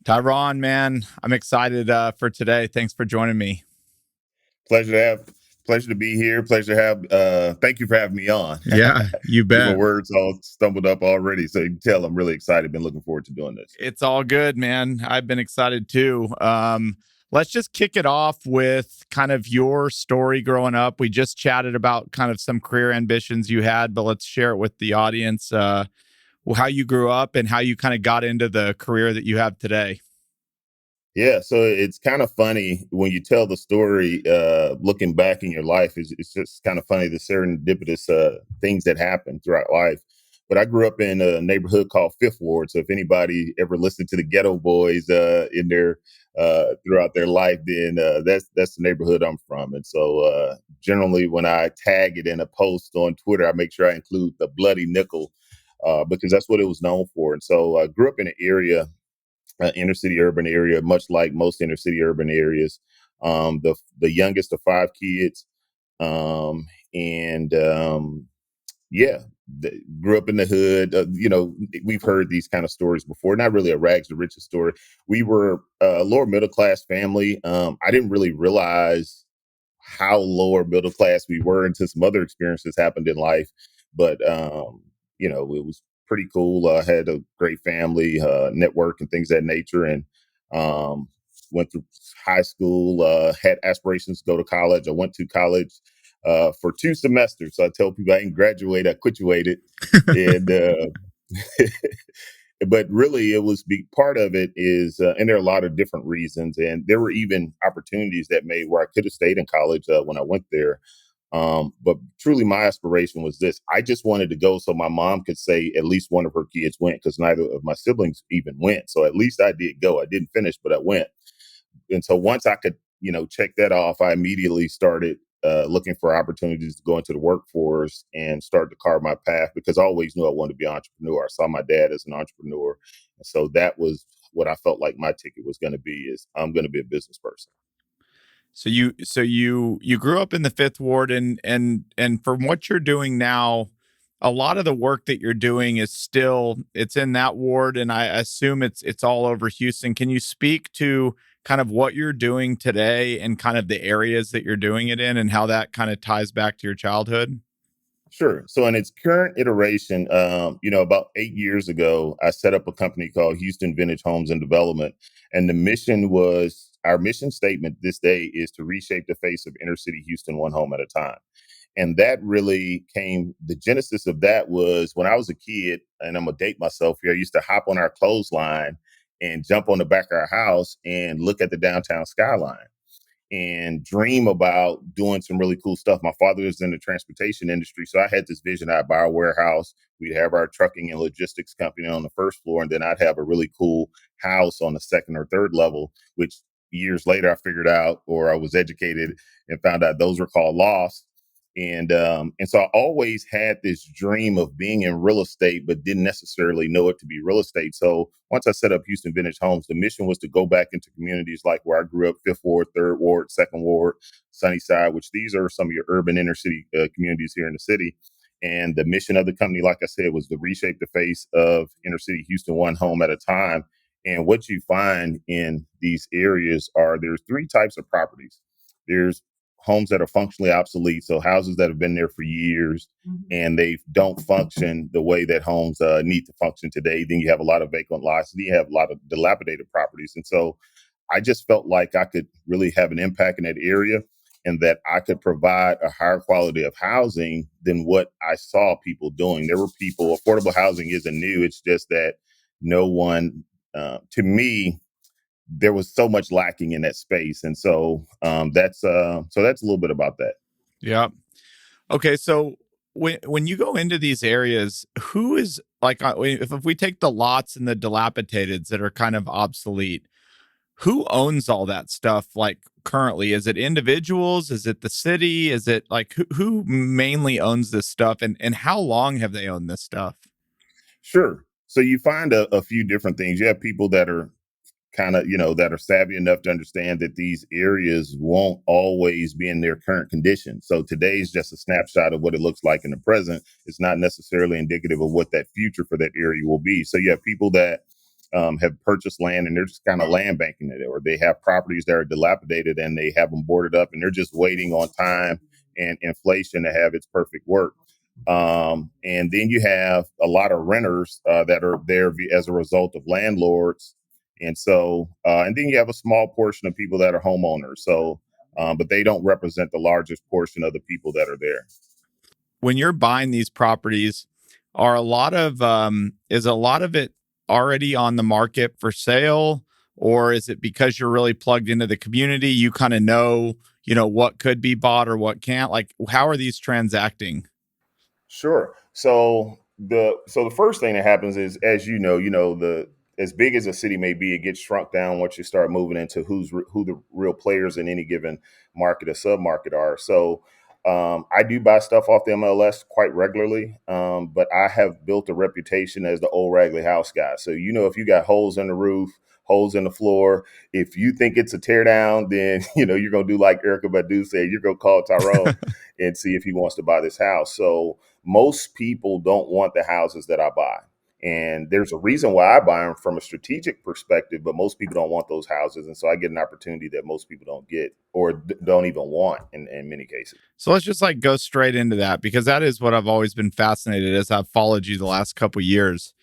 Tyron, man, I'm excited for today. Thanks for joining me. Pleasure to be here. Pleasure to have. Thank you for having me on. Yeah, you My bet. words all stumbled up already, so you can tell I'm really excited. Been looking forward to doing this. It's all good, man. I've been excited too. Let's just kick it off with kind of your story growing up. We just chatted about kind of some career ambitions you had, but let's share it with the audience. How you grew up and how you kind of got into the career that you have today. Yeah, so it's kind of funny when you tell the story. Looking back in your life, it's just kind of funny the serendipitous things that happen throughout life. But I grew up in a neighborhood called Fifth Ward. So if anybody ever listened to the Ghetto Boys in their throughout their life, then that's the neighborhood I'm from. And so generally, when I tag it in a post on Twitter, I make sure I include the bloody nickel because that's what it was known for. And so I grew up in an area, inner city urban area, much like most inner city urban areas. The youngest of five kids, and yeah, grew up in the hood. We've heard these kind of stories before. Not really a rags to riches story. We were a lower middle class family. I didn't really realize how lower middle class we were until some other experiences happened in life. But it was pretty cool. I had a great family, network, and things of that nature, and went through high school. Had aspirations to go to college. I went to college for 2 semesters. So I tell people I didn't graduate, I quituated, and but really it was part of it is and there are a lot of different reasons, and there were even opportunities that made where I could have stayed in college when I went there. But truly my aspiration was this: I just wanted to go so my mom could say at least one of her kids went, because neither of my siblings even went. So at least I did go. I didn't finish, but I went. And so once I could, check that off, I immediately started looking for opportunities to go into the workforce and start to carve my path, because I always knew I wanted to be an entrepreneur. I saw my dad as an entrepreneur. And so that was what I felt like my ticket was going to be: is I'm going to be a business person. So you grew up in the Fifth Ward, and from what you're doing now, a lot of the work that you're doing is still it's in that ward, and I assume it's all over Houston. Can you speak to kind of what you're doing today and kind of the areas that you're doing it in, and how that kind of ties back to your childhood? Sure. So in its current iteration, about 8 years ago, I set up a company called Houston Vintage Homes and Development. And the mission was, our mission statement this day is to reshape the face of inner city Houston one home at a time. And that really came, the genesis of that was when I was a kid, and I'm gonna date myself here. I used to hop on our clothesline and jump on the back of our house and look at the downtown skyline and dream about doing some really cool stuff. My father was in the transportation industry, so I had this vision. I'd buy a warehouse, we'd have our trucking and logistics company on the first floor, and then I'd have a really cool house on the second or third level, which years later I figured out, or I was educated and found out those were called lofts. And so I always had this dream of being in real estate, but didn't necessarily know it to be real estate. So once I set up Houston Vintage Homes, the mission was to go back into communities like where I grew up: Fifth Ward, Third Ward, Second Ward, Sunnyside, which these are some of your urban inner city communities here in the city. And the mission of the company, like I said, was to reshape the face of inner city Houston one home at a time. And what you find in these areas are, there's 3 types of properties. There's homes that are functionally obsolete, so houses that have been there for years and they don't function the way that homes need to function today. Then you have a lot of vacant lots. Then you have a lot of dilapidated properties. And so I just felt like I could really have an impact in that area, and that I could provide a higher quality of housing than what I saw people doing. There were people, affordable housing isn't new. It's just that no one, to me, there was so much lacking in that space. And so that's a little bit about that. Yeah. Okay, so when you go into these areas, who is like if we take the lots and the dilapidateds that are kind of obsolete, who owns all that stuff like currently? Is it individuals? Is it the city? Is it like who mainly owns this stuff, and how long have they owned this stuff? Sure. So you find a few different things. You have people that are kind of, that are savvy enough to understand that these areas won't always be in their current condition. So today is just a snapshot of what it looks like in the present. It's not necessarily indicative of what that future for that area will be. So you have people that have purchased land and they're just kind of land banking it, or they have properties that are dilapidated and they have them boarded up and they're just waiting on time and inflation to have its perfect work. And then you have a lot of renters that are there as a result of landlords. And then you have a small portion of people that are homeowners. But they don't represent the largest portion of the people that are there. When you're buying these properties, are a lot of is a lot of it already on the market for sale, or is it because you're really plugged into the community, you kind of know, what could be bought or what can't? Like, how are these transacting? Sure. So the first thing that happens is, as the as big as a city may be, it gets shrunk down once you start moving into who the real players in any given market or submarket are. I do buy stuff off the MLS quite regularly, but I have built a reputation as the old Ragley House guy. So if you got holes in the roof, holes in the floor, if you think it's a tear down, then you're gonna do like Erica Badu said, you're gonna call Tyrone and see if he wants to buy this house. So most people don't want the houses that I buy. And there's a reason why I buy them from a strategic perspective, but most people don't want those houses. And so I get an opportunity that most people don't get or don't even want in many cases. So let's just like go straight into that, because that is what I've always been fascinated as I've followed you the last couple years.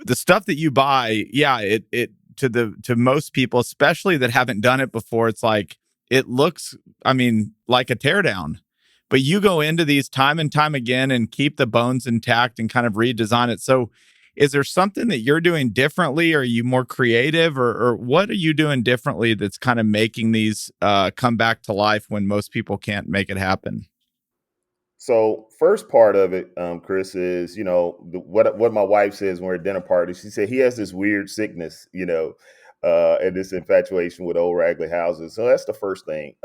The stuff that you buy, yeah, it to most people, especially that haven't done it before, it's like it looks, I mean, like a teardown. But you go into these time and time again and keep the bones intact and kind of redesign it. So is there something that you're doing differently? Are you more creative, or what are you doing differently that's kind of making these come back to life when most people can't make it happen? So first part of it, Chris, is what my wife says when we're at dinner parties. She said he has this weird sickness, and this infatuation with old Ragley houses. So that's the first thing.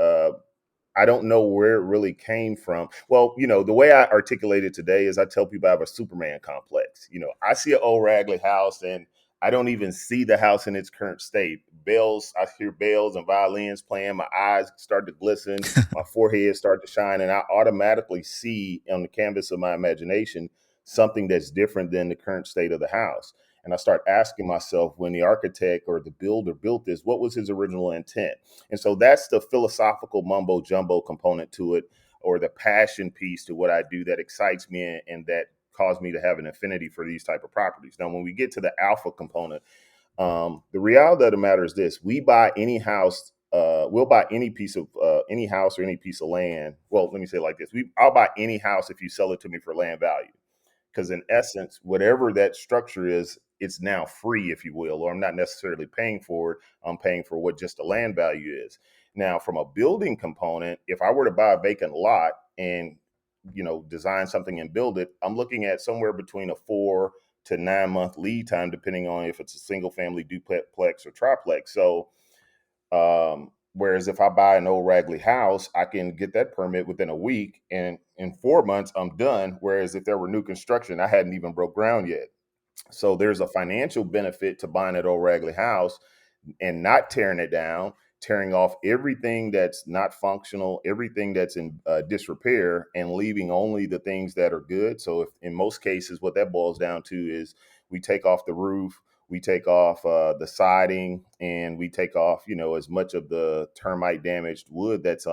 I don't know where it really came from. Well, the way I articulate it today is I tell people I have a Superman complex. I see an old Ragley house and I don't even see the house in its current state. Bells, I hear bells and violins playing. My eyes start to glisten. My forehead start to shine. And I automatically see on the canvas of my imagination something that's different than the current state of the house. And I start asking myself, when the architect or the builder built this, what was his original intent? And so that's the philosophical mumbo jumbo component to it, or the passion piece to what I do that excites me and that caused me to have an affinity for these type of properties. Now, when we get to the alpha component, the reality of the matter is this: we buy any house. We'll buy any piece of any house or any piece of land. Well, let me say it like this: I'll buy any house if you sell it to me for land value, because in essence, whatever that structure is, it's now free, if you will, or I'm not necessarily paying for it. I'm paying for what just the land value is. Now, from a building component, if I were to buy a vacant lot and design something and build it, I'm looking at somewhere between a 4 to 9 month lead time, depending on if it's a single family duplex or triplex. Whereas if I buy an old Ragley house, I can get that permit within a week, and in 4 months I'm done. Whereas if there were new construction, I hadn't even broke ground yet. So there's a financial benefit to buying that old Ragley house and not tearing it down, tearing off everything that's not functional, everything that's in disrepair, and leaving only the things that are good. So, if in most cases, what that boils down to is we take off the roof, we take off the siding, and we take off, as much of the termite damaged wood that's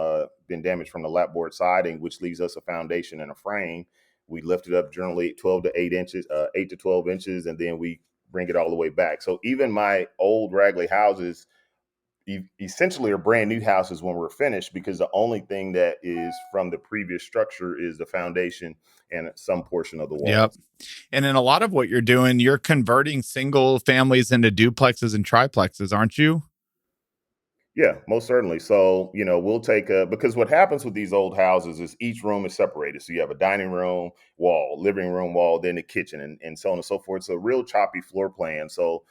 been damaged from the lapboard siding, which leaves us a foundation and a frame. We lift it up generally 12 to 8 inches, 8 to 12 inches, and then we bring it all the way back. So even my old Ragley houses essentially are brand new houses when we're finished, because the only thing that is from the previous structure is the foundation and some portion of the Yep. walls. And in a lot of what you're doing, you're converting single families into duplexes and triplexes, aren't you? Yeah, most certainly. So, we'll take because what happens with these old houses is each room is separated. So you have a dining room wall, living room wall, then the kitchen, and so on and so forth. So real choppy floor plan. So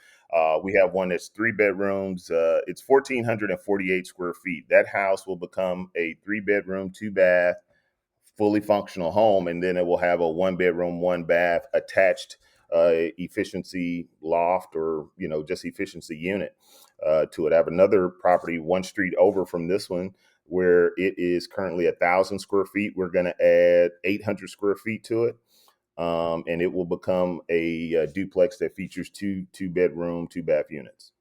we have one that's 3 bedrooms. It's 1,448 square feet. That house will become a 3 bedroom, 2 bath, fully functional home, and then it will have a 1 bedroom, 1 bath attached efficiency loft, or just efficiency unit to it. I have another property 1 street over from this one where it is currently 1,000 square feet. We're going to add 800 square feet to it. and it will become a duplex that features two bedroom, two bath units.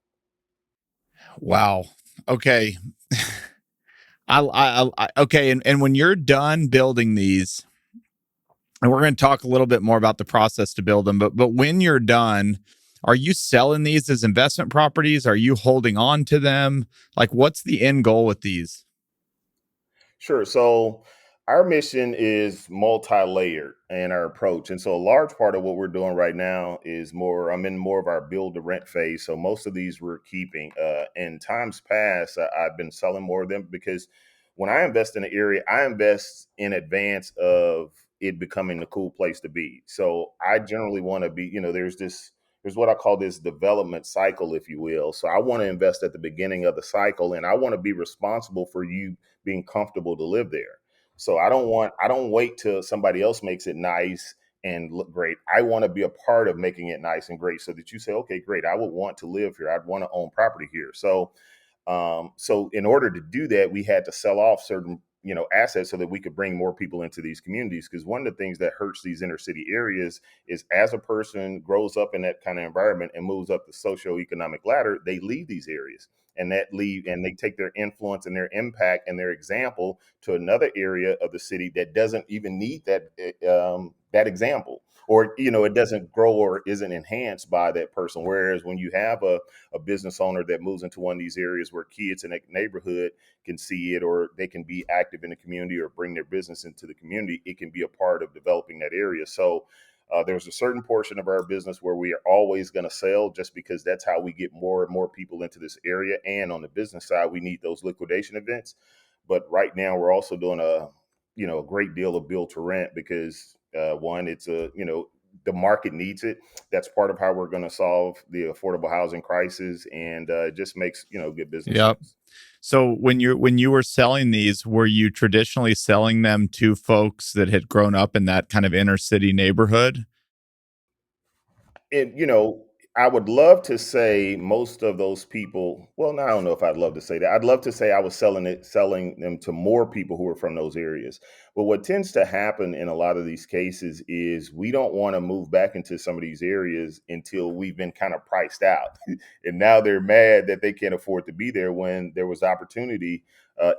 Wow. Okay. Okay. And when you're done building these, and we're going to talk a little bit more about the process to build them, but when you're done, are you selling these as investment properties? Are you holding on to them? Like, what's the end goal with these? Sure. So our mission is multi-layered in our approach. And so a large part of what we're doing right now is I'm in more of our build to rent phase. So most of these we're keeping. In times past, I've been selling more of them because when I invest in an area, I invest in advance of it becoming the cool place to be. So I generally want to be, there's what I call this development cycle, if you will. So I want to invest at the beginning of the cycle, and I want to be responsible for you being comfortable to live there. So I don't wait till somebody else makes it nice and look great. I want to be a part of making it nice and great so that you say, okay, great, I would want to live here. I'd want to own property here. So in order to do that, we had to sell off certain assets so that we could bring more people into these communities. Because one of the things that hurts these inner city areas is as a person grows up in that kind of environment and moves up the socioeconomic ladder, they leave these areas and they take their influence and their impact and their example to another area of the city that doesn't even need that example, or it doesn't grow or isn't enhanced by that person. Whereas when you have a business owner that moves into one of these areas where kids in a neighborhood can see it, or they can be active in the community or bring their business into the community, it can be a part of developing that area. So there's a certain portion of our business where we are always going to sell, just because that's how we get more and more people into this area. And on the business side, we need those liquidation events. But right now, we're also doing a great deal of build to rent because one, it's the market needs it. That's part of how we're going to solve the affordable housing crisis, and it just makes good business Yep. sense. So when you were selling these, were you traditionally selling them to folks that had grown up in that kind of inner city neighborhood? And I would love to say most of those people, well, no, I don't know if I'd love to say that. I'd love to say I was selling them to more people who are from those areas. But what tends to happen in a lot of these cases is we don't want to move back into some of these areas until we've been kind of priced out. And now they're mad that they can't afford to be there when there was opportunity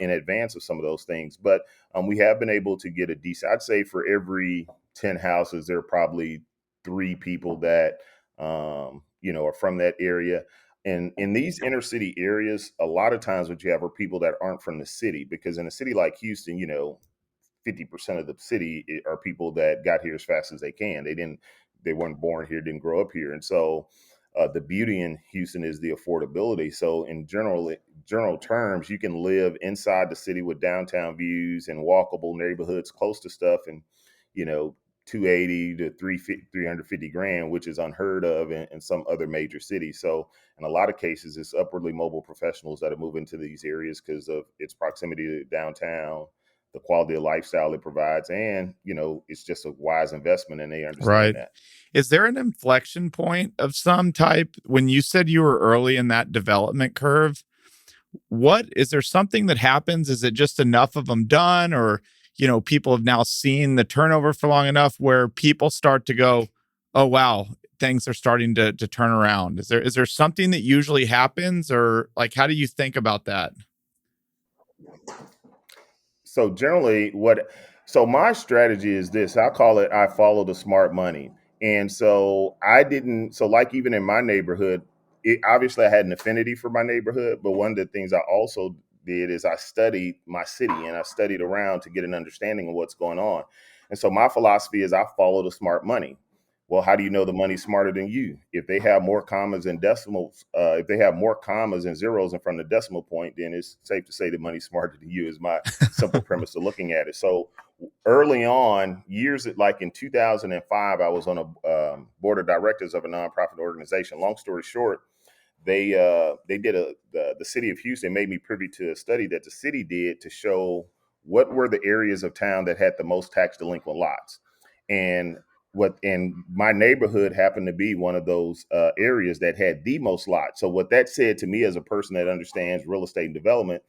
in advance of some of those things. But we have been able to get a decent, I'd say for every 10 houses, there are probably three people that are from that area. And in these inner city areas, a lot of times what you have are people that aren't from the city, because in a city like Houston, 50% of the city are people that got here as fast as they can. They weren't born here, didn't grow up here. And so the beauty in Houston is the affordability. So in general terms, you can live inside the city with downtown views and walkable neighborhoods close to stuff, and you know 280 to 350 grand, which is unheard of in some other major cities. So in a lot of cases, it's upwardly mobile professionals that are moving to these areas because of its proximity to downtown, the quality of lifestyle it provides, and it's just a wise investment, and they understand Right. that. Is there an inflection point of some type when you said you were early in that development curve? What is there something that happens? Is it just enough of them done, or people have now seen the turnover for long enough where people start to go, "Oh wow, things are starting to turn around." Is there something that usually happens, or like how do you think about that? So generally, so my strategy is this. I call it, I follow the smart money. And so I didn't, so like even in my neighborhood, obviously I had an affinity for my neighborhood, but one of the things I also did is I studied my city and I studied around to get an understanding of what's going on. And so my philosophy is I follow the smart money. Well, how do you know the money's smarter than you? If they have more commas and decimals, if they have more commas and zeros in front of the decimal point, then it's safe to say the money's smarter than you, is my simple premise of looking at it. So early on, years like in 2005, I was on a board of directors of a nonprofit organization. Long story short, they did the city of Houston made me privy to a study that the city did to show what were the areas of town that had the most tax delinquent lots, and my neighborhood happened to be one of those areas that had the most lots. So what that said to me as a person that understands real estate and development,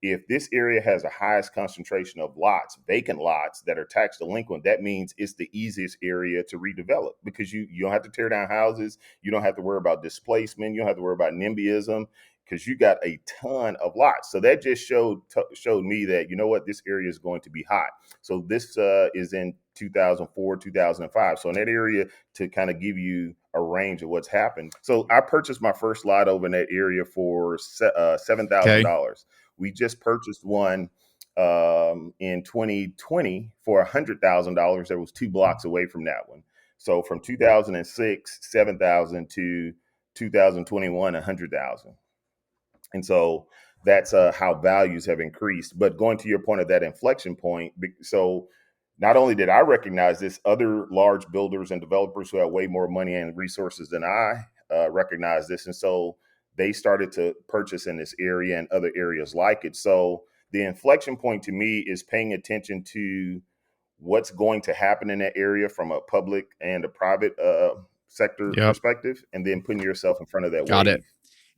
if this area has the highest concentration of lots, vacant lots that are tax delinquent, that means it's the easiest area to redevelop because you don't have to tear down houses, you don't have to worry about displacement, you don't have to worry about NIMBYism because you got a ton of lots. So that just showed me that, you know what, this area is going to be hot. So this is in 2004, 2005. So in that area, to kind of give you a range of what's happened. So I purchased my first lot over in that area for Okay. $7,000. We just purchased one in 2020 for $100,000. There was 2 blocks away from that one. So from 2006, 7,000 to 2021, 100,000. And so that's how values have increased. But going to your point of that inflection point, so not only did I recognize this, other large builders and developers who have way more money and resources than I recognize this. And so they started to purchase in this area and other areas like it. So the inflection point to me is paying attention to what's going to happen in that area from a public and a private sector Yep. perspective, and then putting yourself in front of that Got it. wave.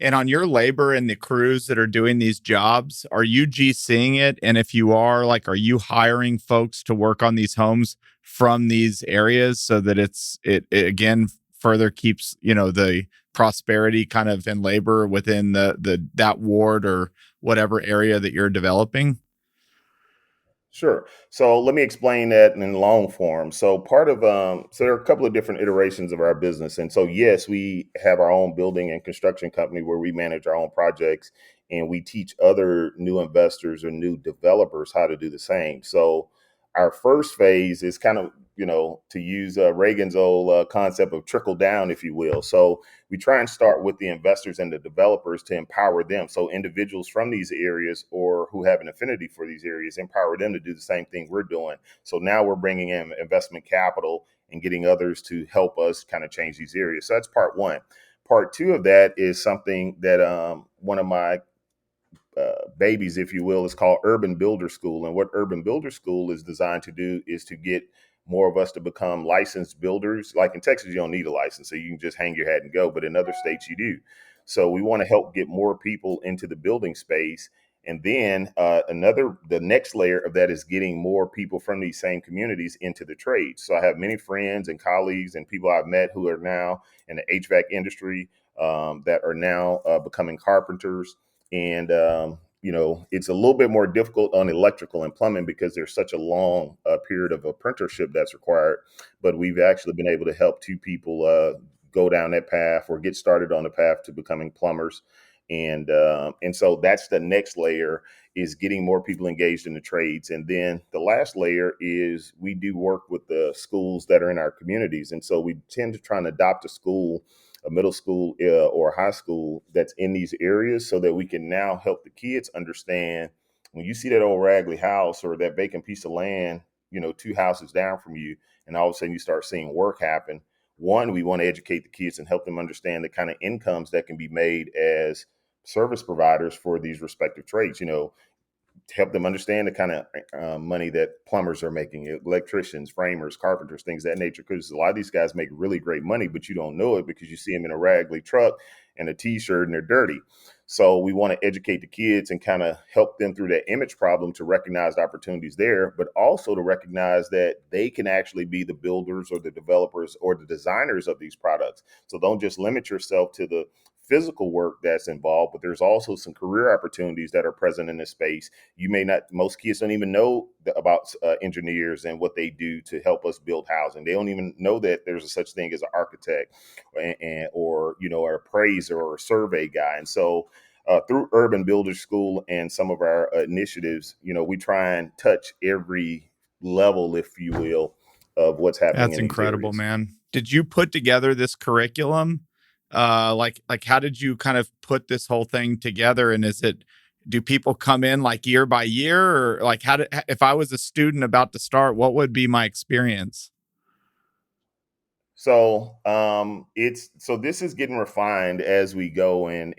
And on your labor and the crews that are doing these jobs, are you GCing it? And if you are, like, are you hiring folks to work on these homes from these areas so that it again further keeps, the prosperity kind of in labor within the that ward or whatever area that you're developing? Sure. So let me explain that in long form. So part of so there are a couple of different iterations of our business, and so yes, we have our own building and construction company where we manage our own projects, and we teach other new investors or new developers how to do the same. So our first phase is kind of, to use Reagan's old concept of trickle down, if you will. So we try and start with the investors and the developers to empower them. So individuals from these areas or who have an affinity for these areas, empower them to do the same thing we're doing. So now we're bringing in investment capital and getting others to help us kind of change these areas. So that's part one. Part two of that is something that one of my babies, if you will, is called Urban Builder School. And what Urban Builder School is designed to do is to get more of us to become licensed builders. Like in Texas, you don't need a license, so you can just hang your hat and go. But in other states, you do. So we want to help get more people into the building space. And then the next layer of that is getting more people from these same communities into the trade. So I have many friends and colleagues and people I've met who are now in the HVAC industry that are now becoming carpenters, and it's a little bit more difficult on electrical and plumbing because there's such a long period of apprenticeship that's required. But we've actually been able to help 2 people go down that path or get started on the path to becoming plumbers. And so that's the next layer, is getting more people engaged in the trades. And then the last layer is we do work with the schools that are in our communities. And so we tend to try and adopt a school, a middle school or high school that's in these areas, so that we can now help the kids understand, when you see that old raggedy house or that vacant piece of land, 2 houses down from you, and all of a sudden you start seeing work happen. One, we want to educate the kids and help them understand the kind of incomes that can be made as service providers for these respective trades. To help them understand the kind of money that plumbers are making, electricians, framers, carpenters, things of that nature. Because a lot of these guys make really great money, but you don't know it because you see them in a raggedy truck and a t-shirt and they're dirty. So we want to educate the kids and kind of help them through that image problem to recognize the opportunities there, but also to recognize that they can actually be the builders or the developers or the designers of these products. So don't just limit yourself to the physical work that's involved, but there's also some career opportunities that are present in this space. Most kids don't even know about engineers and what they do to help us build housing. They don't even know that there's a such thing as an architect or an appraiser or a survey guy. And so through Urban Builder School and some of our initiatives, we try and touch every level, if you will, of what's happening That's in these incredible, areas. man. Did you put together this curriculum? Like how did you kind of put this whole thing together? And do people come in like year by year, or like if I was a student about to start, what would be my experience? So this is getting refined as we go, and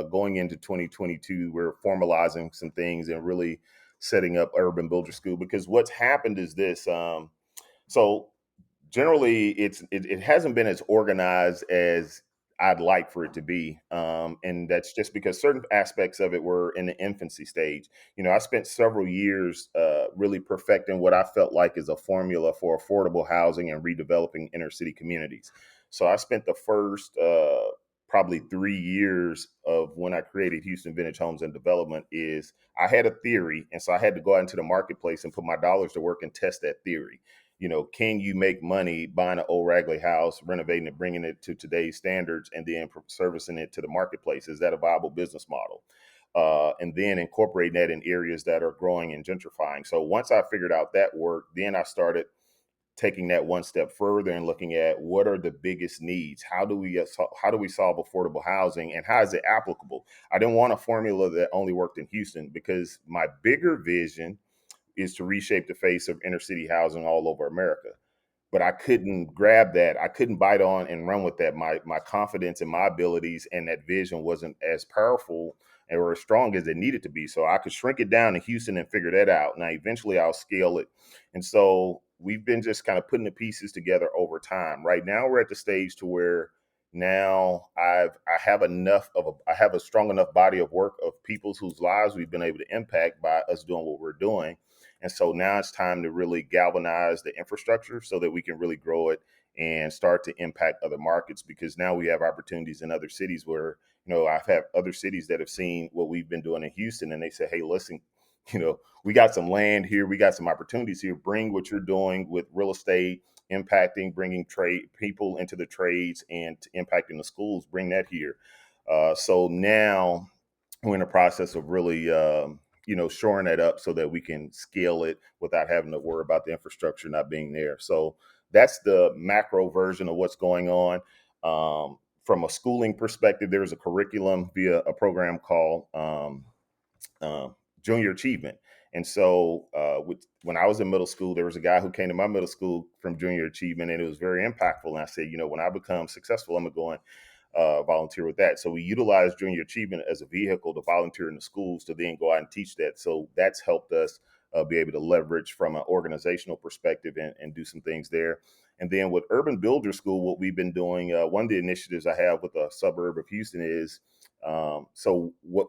going into 2022, we're formalizing some things and really setting up Urban Builder School, because what's happened is this. So generally, it hasn't been as organized as I'd like for it to be. And that's just because certain aspects of it were in the infancy stage. I spent several years really perfecting what I felt like is a formula for affordable housing and redeveloping inner city communities. So I spent the first probably 3 years of when I created Houston Vintage Homes and Development is I had a theory. And so I had to go out into the marketplace and put my dollars to work and test that theory. Can you make money buying an old raggedy house, renovating it, bringing it to today's standards, and then servicing it to the marketplace? Is that a viable business model? And then incorporating that in areas that are growing and gentrifying. So once I figured out that work, then I started taking that one step further and looking at what are the biggest needs. How do we solve affordable housing, and how is it applicable? I didn't want a formula that only worked in Houston, because my bigger vision is to reshape the face of inner city housing all over America. But I couldn't grab that. I couldn't bite on and run with that. My confidence in my abilities and that vision wasn't as powerful or as strong as it needed to be. So I could shrink it down to Houston and figure that out. Now eventually I'll scale it. And so we've been just kind of putting the pieces together over time. Right now we're at the stage to where now I have a strong enough body of work of people whose lives we've been able to impact by us doing what we're doing. And so now it's time to really galvanize the infrastructure so that we can really grow it and start to impact other markets, because now we have opportunities in other cities where, I've had other cities that have seen what we've been doing in Houston, and they say, hey, listen, we got some land here, we got some opportunities here. Bring what you're doing with real estate, impacting, bringing trade people into the trades and impacting the schools, bring that here. So now we're in the process of really, shoring that up so that we can scale it without having to worry about the infrastructure not being there. So that's the macro version of what's going on. From a schooling perspective, there's a curriculum via a program called Junior Achievement. And so when I was in middle school, there was a guy who came to my middle school from Junior Achievement, and it was very impactful. And I said, when I become successful, I'm going to go and volunteer with that. So we utilize Junior Achievement as a vehicle to volunteer in the schools to then go out and teach that. So that's helped us be able to leverage from an organizational perspective and do some things there. And then with Urban Builder School, what we've been doing, one of the initiatives I have with a suburb of Houston is so what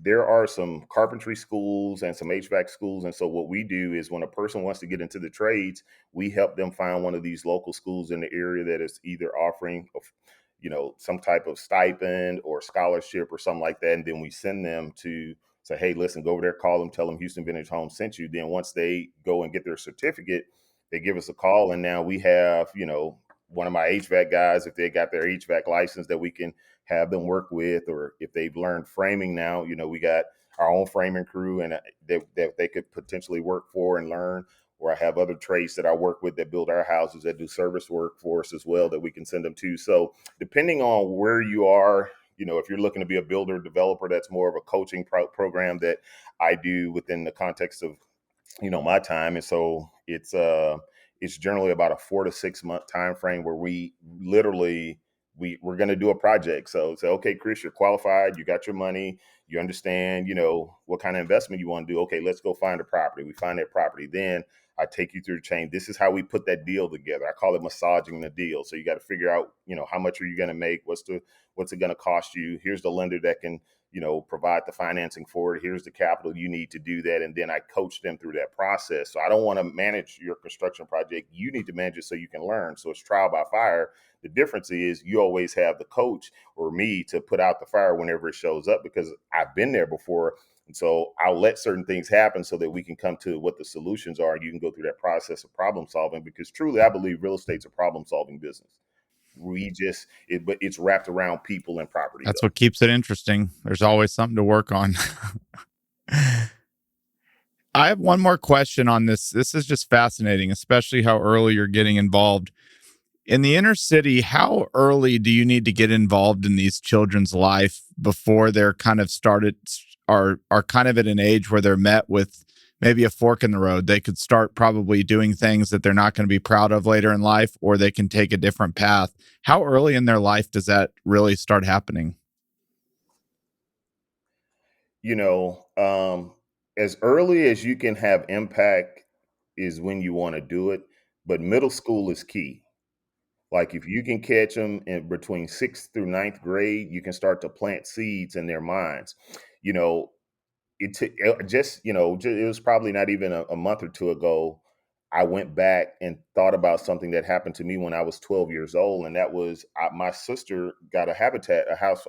there are some carpentry schools and some HVAC schools. And so what we do is when a person wants to get into the trades, we help them find one of these local schools in the area that is either offering some type of stipend or scholarship or something like that. And then we send them to say, hey, listen, go over there, call them, tell them Houston Vintage Home sent you. Then once they go and get their certificate, they give us a call. And now we have, one of my HVAC guys, if they got their HVAC license, that we can have them work with, or if they've learned framing now, we got our own framing crew and that they could potentially work for and learn. Or I have other trades that I work with that build our houses, that do service work for us as well, that we can send them to. So depending on where you are, if you're looking to be a builder developer, that's more of a coaching program that I do within the context of my time. And so it's generally about a 4 to 6 month time frame where we literally we're going to do a project. So say, okay, Chris, you're qualified, you got your money, you understand, what kind of investment you want to do. Okay, let's go find a property. We find that property. Then I take you through the chain. This is how we put that deal together. I call it massaging the deal. So you got to figure out, how much are you going to make? What's it going to cost you? Here's the lender that can, provide the financing for it. Here's the capital you need to do that. And then I coach them through that process. So I don't want to manage your construction project. You need to manage it so you can learn. So it's trial by fire. The difference is you always have the coach or me to put out the fire whenever it shows up, because I've been there before. And so I'll let certain things happen so that we can come to what the solutions are. You can go through that process of problem solving, because truly I believe real estate's a problem solving business. But it's wrapped around people and property That's though. what keeps it interesting. There's always something to work on. I have one more question on this. This is just fascinating, especially how early you're getting involved. In the inner city, how early do you need to get involved in these children's life before they're kind of are kind of at an age where they're met with maybe a fork in the road? They could start probably doing things that they're not going to be proud of later in life, or they can take a different path. How early in their life does that really start happening? you know, as early as you can have impact is when you want to do it, but middle school is key. Like if you can catch them in between sixth through ninth grade, you can start to plant seeds in their minds. You know, just it was probably not even a month or two ago. I went back and thought about something that happened to me when I was 12 years old, and that was my sister got a house,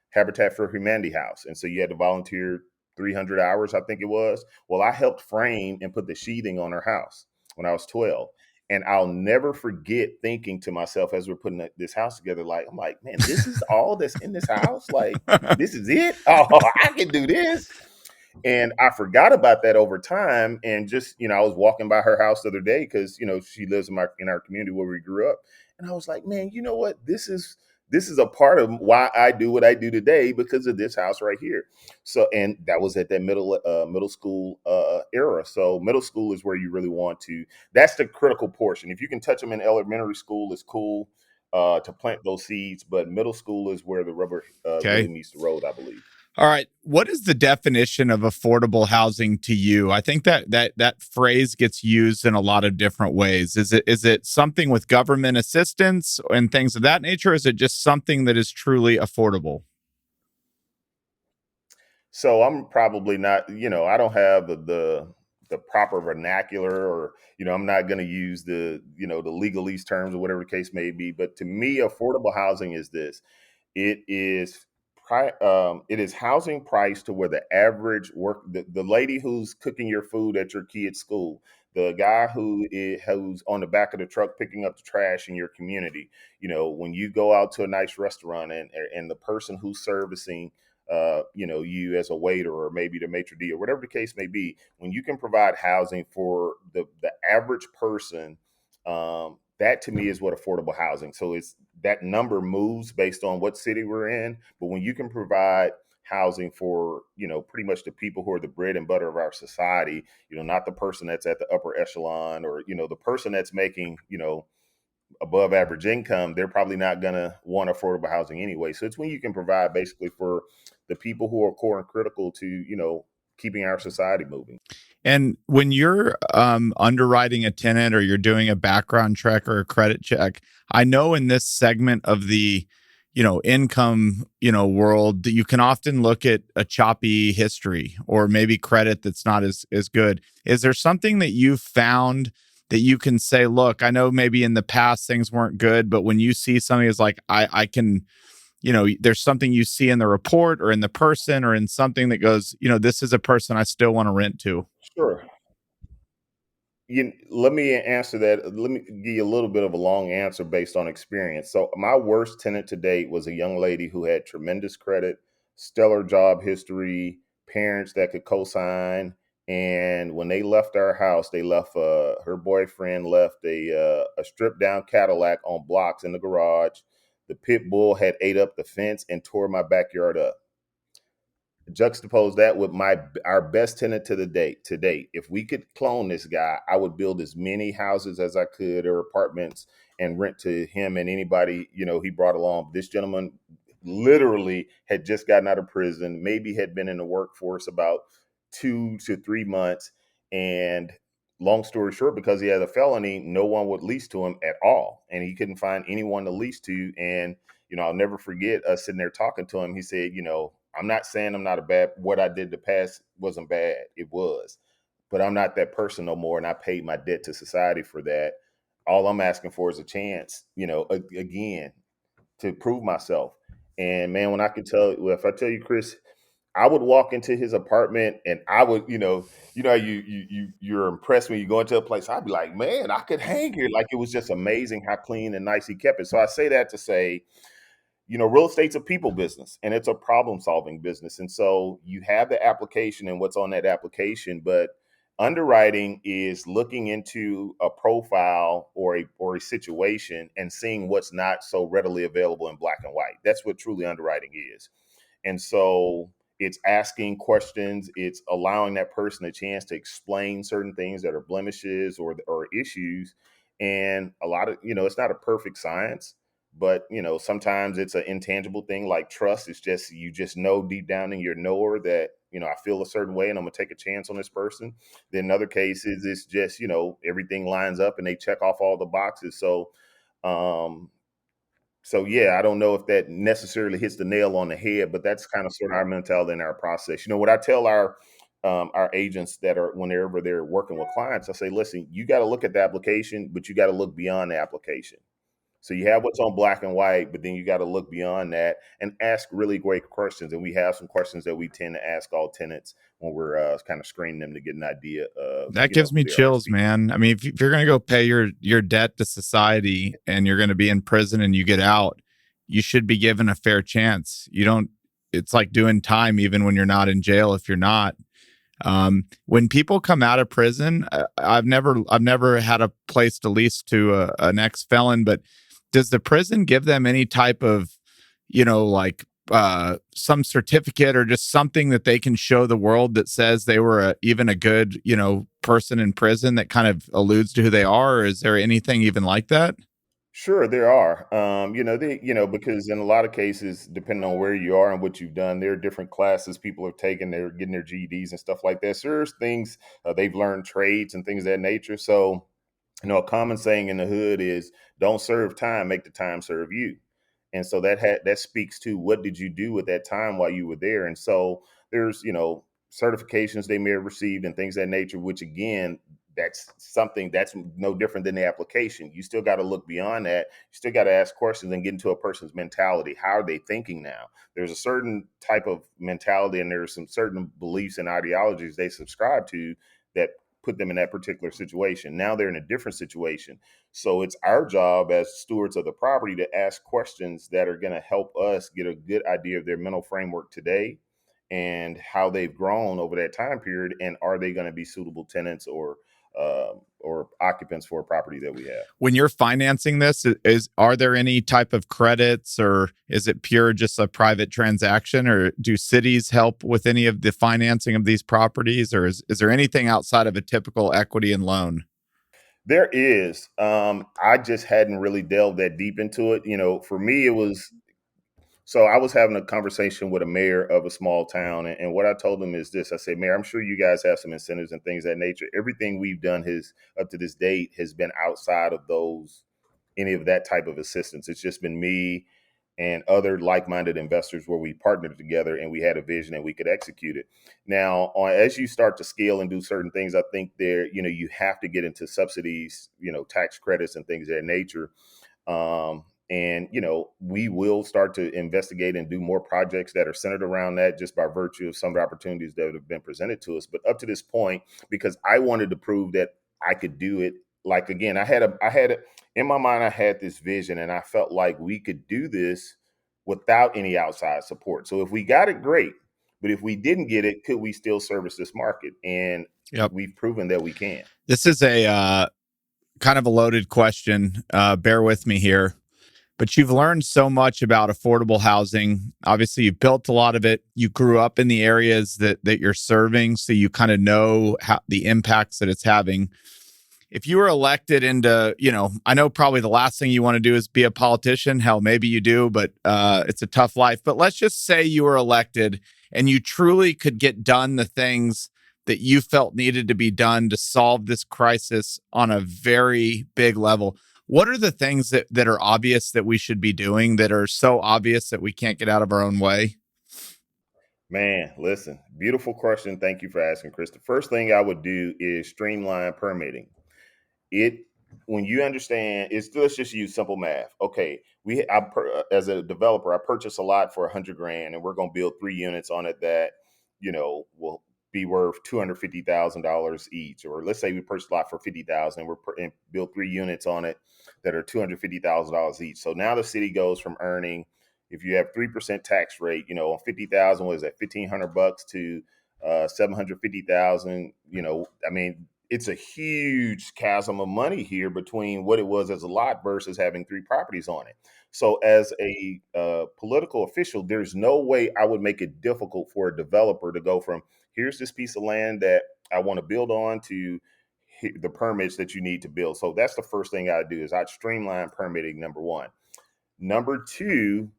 Habitat for Humanity house, and so you had to volunteer 300 hours, I think it was. Well, I helped frame and put the sheathing on her house when I was 12. And I'll never forget thinking to myself as we're putting this house together, like, I'm like, man, this is all that's in this house. Like, this is it. Oh, I can do this. And I forgot about that over time. And just, I was walking by her house the other day because, she lives in our community where we grew up. And I was like, man, you know what? This is a part of why I do what I do today because of this house right here. So, and that was at that middle school era. So middle school is where you really want to. That's the critical portion. If you can touch them in elementary school, it's cool to plant those seeds. But middle school is where the rubber really Okay. meets the road, I believe. All right. What is the definition of affordable housing to you? I think that phrase gets used in a lot of different ways. Is it something with government assistance and things of that nature? Or is it just something that is truly affordable? So I'm probably not, I don't have the proper vernacular, or I'm not going to use the legalese terms or whatever the case may be. But to me, affordable housing is this: it is it is housing priced to where the average the lady who's cooking your food at your kid's school, the guy who's on the back of the truck picking up the trash in your community. When you go out to a nice restaurant, and the person who's servicing you as a waiter, or maybe the maitre d', or whatever the case may be, when you can provide housing for the average person, that to me is what affordable housing. So it's that number moves based on what city we're in, but when you can provide housing for pretty much the people who are the bread and butter of our society, not the person that's at the upper echelon, or the person that's making above average income, they're probably not going to want affordable housing anyway. So it's when you can provide basically for the people who are core and critical to, keeping our society moving. And when you're underwriting a tenant or you're doing a background check or a credit check, I know in this segment of the income world that you can often look at a choppy history or maybe credit that's not as good. Is there something that you've found that you can say, look, I know maybe in the past things weren't good, but when you see something is like I can, there's something you see in the report or in the person or in something that goes, this is a person I still want to rent to. Sure. Let me answer that. Let me give you a little bit of a long answer based on experience. So, my worst tenant to date was a young lady who had tremendous credit, stellar job history, parents that could co-sign. And when they left our house, they left her boyfriend left a stripped down Cadillac on blocks in the garage. The pit bull had ate up the fence and tore my backyard up. Juxtapose that with our best tenant to date. If we could clone this guy, I would build as many houses as I could, or apartments, and rent to him and anybody he brought along. This gentleman literally had just gotten out of prison, maybe had been in the workforce about 2 to 3 months, and long story short, because he had a felony, no one would lease to him at all, and he couldn't find anyone to lease to. And I'll never forget us sitting there talking to him. He said, I'm not saying I'm not a bad, what I did the past wasn't bad. It was, but I'm not that person no more. And I paid my debt to society for that. All I'm asking for is a chance, again, to prove myself. And man, when I could tell, well, if I tell you, Chris, I would walk into his apartment and I would, how you're impressed when you go into a place. I'd be like, man, I could hang here. Like, it was just amazing how clean and nice he kept it. So I say that to say, real estate's a people business, and it's a problem solving business. And so you have the application and what's on that application, but underwriting is looking into a profile or a situation and seeing what's not so readily available in black and white. That's what truly underwriting is. And so it's asking questions, it's allowing that person a chance to explain certain things that are blemishes or issues. And a lot of, it's not a perfect science, but sometimes it's an intangible thing like trust. It's just, you just know deep down in your knower that, I feel a certain way and I'm gonna take a chance on this person. Then in other cases, it's just, everything lines up and they check off all the boxes. So Um, so yeah, I don't know if that necessarily hits the nail on the head, but that's kind of sort of our mentality in our process. You know, what I tell our agents that are whenever they're working with clients, I say, listen, you got to look at the application, but you got to look beyond the application. So you have what's on black and white, but then you got to look beyond that and ask really great questions. And we have some questions that we tend to ask all tenants when we're kind of screening them to get an idea of, That you know, gives who me they are chills, speaking to. man. I mean, if you're going to go pay your debt to society and you're going to be in prison and you get out, you should be given a fair chance. You don't, it's like doing time even when you're not in jail if you're not. When people come out of prison, I've never had a place to lease to an ex felon, but does the prison give them any type of, like some certificate or just something that they can show the world that says they were even a good, person in prison that kind of alludes to who they are? Or is there anything even like that? Sure, there are. Because in a lot of cases, depending on where you are and what you've done, there are different classes people have taken. They're getting their GEDs and stuff like that. So there's things they've learned trades and things of that nature. So, a common saying in the hood is, "Don't serve time, make the time serve you." And so that speaks to what did you do with that time while you were there. And so there's certifications they may have received and things of that nature, which again, that's something that's no different than the application. You still got to look beyond that. You still got to ask questions and get into a person's mentality. How are they thinking now? There's a certain type of mentality and there's some certain beliefs and ideologies they subscribe to that put them in that particular situation. Now they're in a different situation. So it's our job as stewards of the property to ask questions that are going to help us get a good idea of their mental framework today and how they've grown over that time period, and are they going to be suitable tenants or occupants for a property that we have. When you're financing this, is are there any type of credits, or is it pure just a private transaction, or do cities help with any of the financing of these properties, or is there anything outside of a typical equity and loan? There is. I just hadn't really delved that deep into it. For me, it was so I was having a conversation with a mayor of a small town, and what I told him is this: I said, "Mayor, I'm sure you guys have some incentives and things of that nature. Everything we've done has up to this date has been outside of those any of that type of assistance. It's just been me and other like-minded investors where we partnered together and we had a vision and we could execute it. Now, as you start to scale and do certain things, I think you have to get into subsidies, tax credits and things of that nature. And we will start to investigate and do more projects that are centered around that just by virtue of some of the opportunities that have been presented to us. But up to this point, because I wanted to prove that I could do it, like again, I had in my mind, I had this vision and I felt like we could do this without any outside support. So if we got it, great. But if we didn't get it, could we still service this market? And Yep. we've proven that we can. This is a kind of a loaded question. Bear with me here. But you've learned so much about affordable housing. Obviously, you've built a lot of it. You grew up in the areas that you're serving, so you kind of know how the impacts that it's having. If you were elected into, I know probably the last thing you want to do is be a politician. Hell, maybe you do, but it's a tough life. But let's just say you were elected and you truly could get done the things that you felt needed to be done to solve this crisis on a very big level. What are the things that are obvious that we should be doing that are so obvious that we can't get out of our own way? Man, listen, beautiful question. Thank you for asking, Chris. The first thing I would do is streamline permitting. It When you understand, it's let's just use simple math. Okay, as a developer, I purchase a lot for 100 grand, and we're going to build 3 units on it that will be worth $250,000 each. Or let's say we purchase a lot for 50,000, and build 3 units on it that are $250,000 each. So now the city goes from earning, if you have 3% tax rate, on 50,000, what is that, $1,500 to 750,000. I mean, it's a huge chasm of money here between what it was as a lot versus having three properties on it. So, as a political official, there's no way I would make it difficult for a developer to go from here's this piece of land that I want to build on to the permits that you need to build. So that's the first thing I do is I'd streamline permitting. Number one. Number two,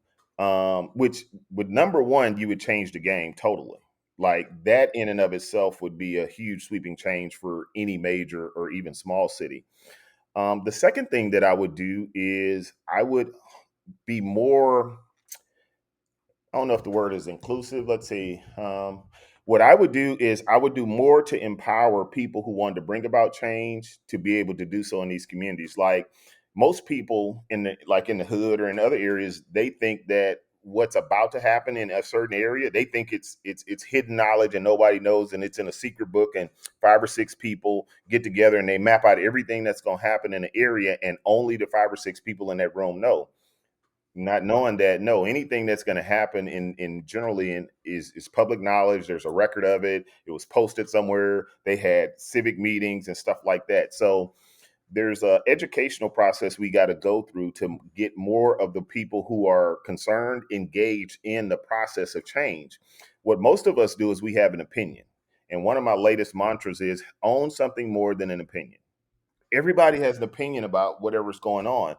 which with number one, you would change the game totally. Like that in and of itself would be a huge sweeping change for any major or even small city. The second thing that I would do is I would be more, I don't know if the word is inclusive. Let's see. What I would do is I would do more to empower people who wanted to bring about change to be able to do so in these communities. Like most people in the like in the hood or in other areas, they think that what's about to happen in a certain area, they think it's hidden knowledge and nobody knows, and it's in a secret book, and five or six people get together and they map out everything that's going to happen in the area, and only the five or six people in that room know, not knowing that no, anything that's going to happen in generally in is public knowledge. There's a record of it. It was posted somewhere. They had civic meetings and stuff like that. So there's a educational process we got to go through to get more of the people who are concerned engaged in the process of change. What most of us do is we have an opinion, and one of my latest mantras is own something more than an opinion. Everybody has an opinion about whatever's going on.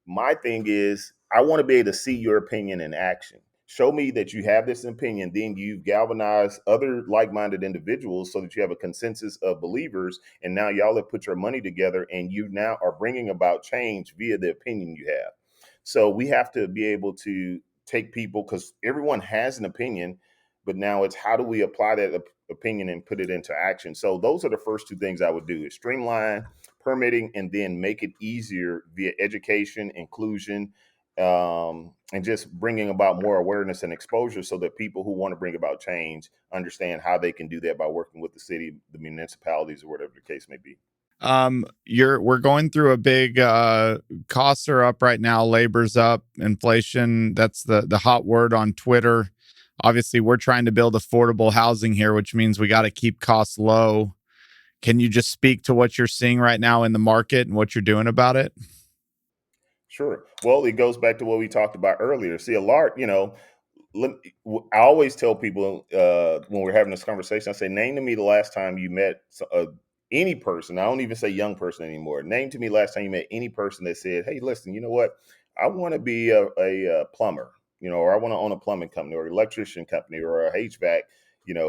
My thing is, I want to be able to see your opinion in action. Show me that you have this opinion, then you galvanize other like minded individuals so that you have a consensus of believers. And now y'all have put your money together and you now are bringing about change via the opinion you have. So we have to be able to take people, because everyone has an opinion, but now it's how do we apply that opinion and put it into action. So those are the first two things I would do: is streamline permitting and then make it easier via education, inclusion, and just bringing about more awareness and exposure so that people who want to bring about change understand how they can do that by working with the city, the municipalities, or whatever the case may be. We're going through a big costs are up right now, labor's up, inflation, that's the hot word on Twitter. Obviously, we're trying to build affordable housing here, which means we got to keep costs low. Can you just speak to what you're seeing right now in the market and what you're doing about it? Sure. Well, it goes back to what we talked about earlier. See, a lot, I always tell people when we're having this conversation, I say, name to me the last time you met any person. I don't even say young person anymore. Name to me last time you met any person that said, hey, listen, you know what? I want to be a plumber, or I want to own a plumbing company or electrician company or a HVAC,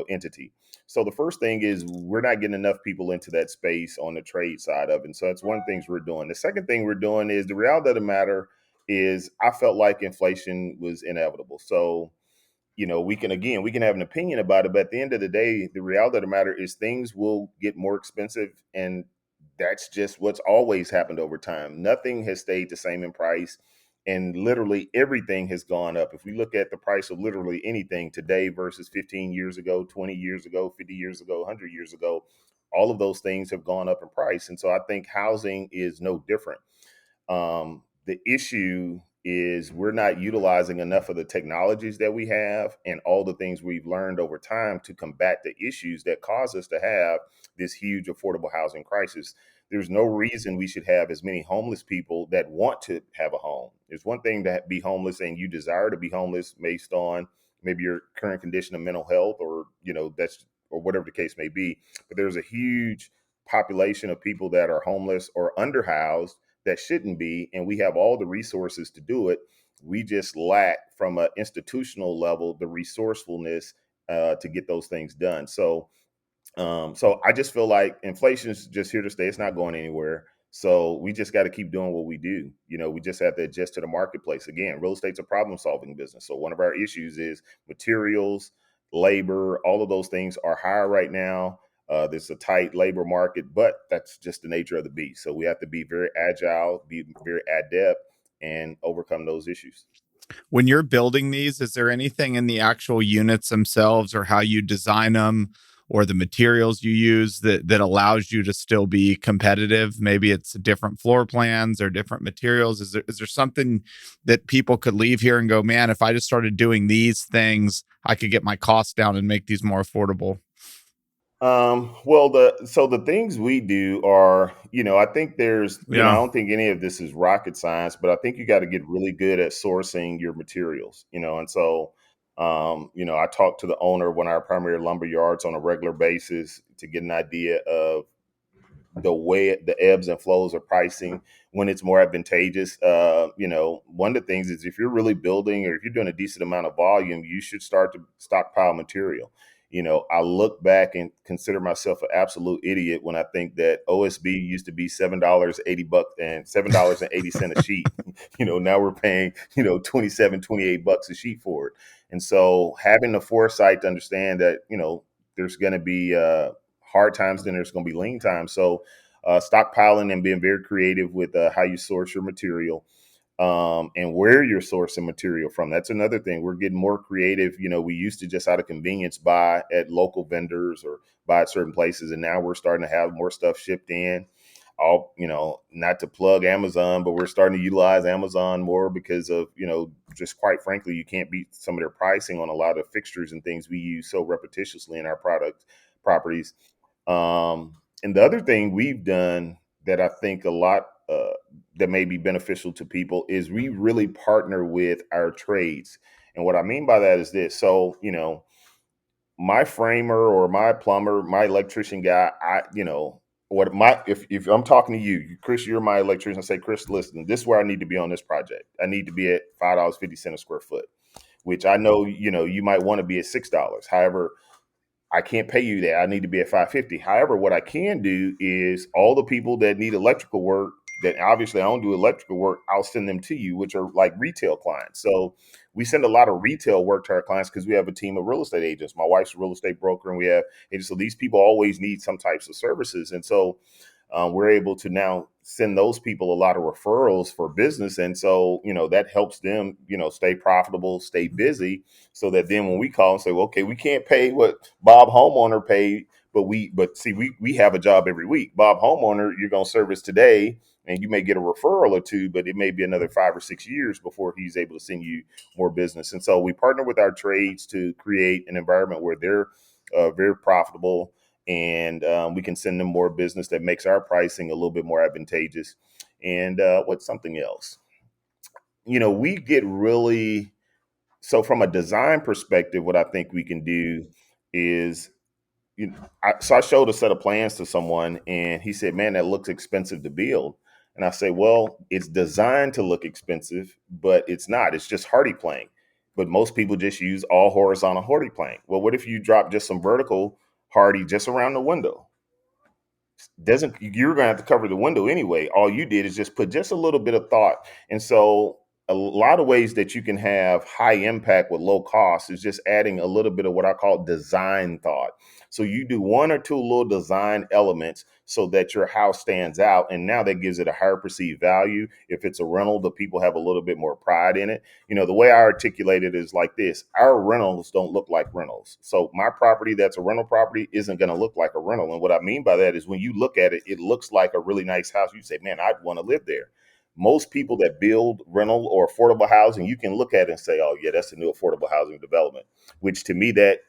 entity. So the first thing is we're not getting enough people into that space on the trade side of it. And so that's one of the things we're doing. The second thing we're doing is the reality of the matter is I felt like inflation was inevitable. So we can have an opinion about it, but at the end of the day, the reality of the matter is things will get more expensive, and that's just what's always happened over time. Nothing has stayed the same in price, and literally everything has gone up. If we look at the price of literally anything today versus 15 years ago, 20 years ago, 50 years ago, 100 years ago, all of those things have gone up in price. And so I think housing is no different. The issue is we're not utilizing enough of the technologies that we have and all the things we've learned over time to combat the issues that cause us to have this huge affordable housing crisis. There's no reason we should have as many homeless people that want to have a home. It's one thing to be homeless and you desire to be homeless based on maybe your current condition of mental health, or that's, or whatever the case may be. But there's a huge population of people that are homeless or underhoused that shouldn't be, and we have all the resources to do it. We just lack from an institutional level the resourcefulness to get those things done. So I just feel like inflation is just here to stay. It's not going anywhere. So we just got to keep doing what we do. We just have to adjust to the marketplace. Again, real estate's a problem solving business. So one of our issues is materials, labor, all of those things are higher right now. There's a tight labor market, but that's just the nature of the beast. So we have to be very agile, be very adept, and overcome those issues. When you're building these, is there anything in the actual units themselves or how you design them or the materials you use that allows you to still be competitive? Maybe it's different floor plans or different materials. Is there something that people could leave here and go, man, if I just started doing these things, I could get my costs down and make these more affordable? Well, the things we do are, I think there's, I Yeah. don't think any of this is rocket science, but I think you got to get really good at sourcing your materials, and so, I talk to the owner of one of our primary lumber yards on a regular basis to get an idea of the way the ebbs and flows of pricing when it's more advantageous. One of the things is if you're really building or if you're doing a decent amount of volume, you should start to stockpile material. I look back and consider myself an absolute idiot when I think that OSB used to be $7.80 and $7.80 a sheet. Now we're paying, 27, $28 a sheet for it. And so having the foresight to understand that, there's going to be hard times, then there's going to be lean times. So stockpiling and being very creative with how you source your material, and where you're sourcing material from. That's another thing. We're getting more creative. We used to just out of convenience buy at local vendors or buy at certain places, and now we're starting to have more stuff shipped in. All, not to plug Amazon, but we're starting to utilize Amazon more because of, just quite frankly, you can't beat some of their pricing on a lot of fixtures and things we use so repetitiously in our product properties. And the other thing we've done that I think a lot that may be beneficial to people is we really partner with our trades. And what I mean by that is this. So, my framer or my plumber, my electrician guy, if I'm talking to you, Chris, you're my electrician. I say, Chris, listen, this is where I need to be on this project. I need to be at $5.50 a square foot, which I know, you might want to be at $6. However, I can't pay you that. I need to be at 550. However, what I can do is all the people that need electrical work that obviously I don't do electrical work, I'll send them to you, which are like retail clients. So we send a lot of retail work to our clients because we have a team of real estate agents. My wife's a real estate broker, and we have agents. So these people always need some types of services. And so we're able to now send those people a lot of referrals for business. And so, that helps them, stay profitable, stay busy, so that then when we call and say, well, okay, we can't pay what Bob homeowner paid, but see, we have a job every week. Bob homeowner, you're going to service today, and you may get a referral or two, but it may be another 5 or 6 years before he's able to send you more business. And so we partner with our trades to create an environment where they're very profitable, and we can send them more business that makes our pricing a little bit more advantageous. And what's something else? We get really, so from a design perspective, what I think we can do is, so I showed a set of plans to someone, and he said, man, that looks expensive to build. And I say, well, it's designed to look expensive, but it's not. It's just hardy plank. But most people just use all horizontal hardy plank. Well, what if you drop just some vertical hardy just around the window? Doesn't You're going to have to cover the window anyway. All you did is just put just a little bit of thought. And so a lot of ways that you can have high impact with low cost is just adding a little bit of what I call design thought. So you do one or two little design elements so that your house stands out, and now that gives it a higher perceived value. If it's a rental, the people have a little bit more pride in it. The way I articulate it is like this: our rentals don't look like rentals. So my property that's a rental property isn't going to look like a rental. And what I mean by that is when you look at it, it looks like a really nice house. You say, man, I'd want to live there. Most people that build rental or affordable housing, you can look at it and say, oh yeah, that's a new affordable housing development, which to me that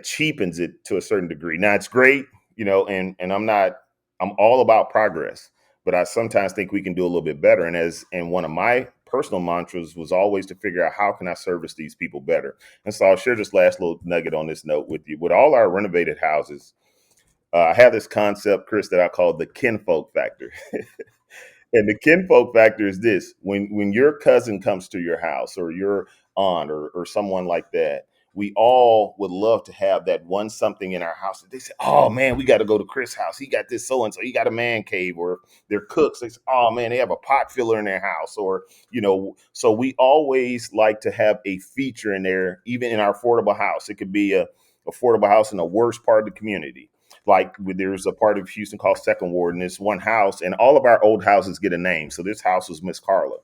cheapens it to a certain degree. Now it's great, and I'm all about progress, but I sometimes think we can do a little bit better. And one of my personal mantras was always to figure out how can I service these people better. And so I'll share this last little nugget on this note with you. With all our renovated houses, I have this concept, Chris, that I call the kinfolk factor. And the kinfolk factor is this: when your cousin comes to your house, or your aunt, or someone like that, we all would love to have that one something in our house that they say, oh man, we got to go to Chris' house. He got this so and so. He got a man cave. Or if they're cooks, they say, oh man, they have a pot filler in their house. Or so we always like to have a feature in there, even in our affordable house. It could be a affordable house in the worst part of the community. Like there's a part of Houston called Second Ward, and it's one house, and all of our old houses get a name. So this house was Miss Carla.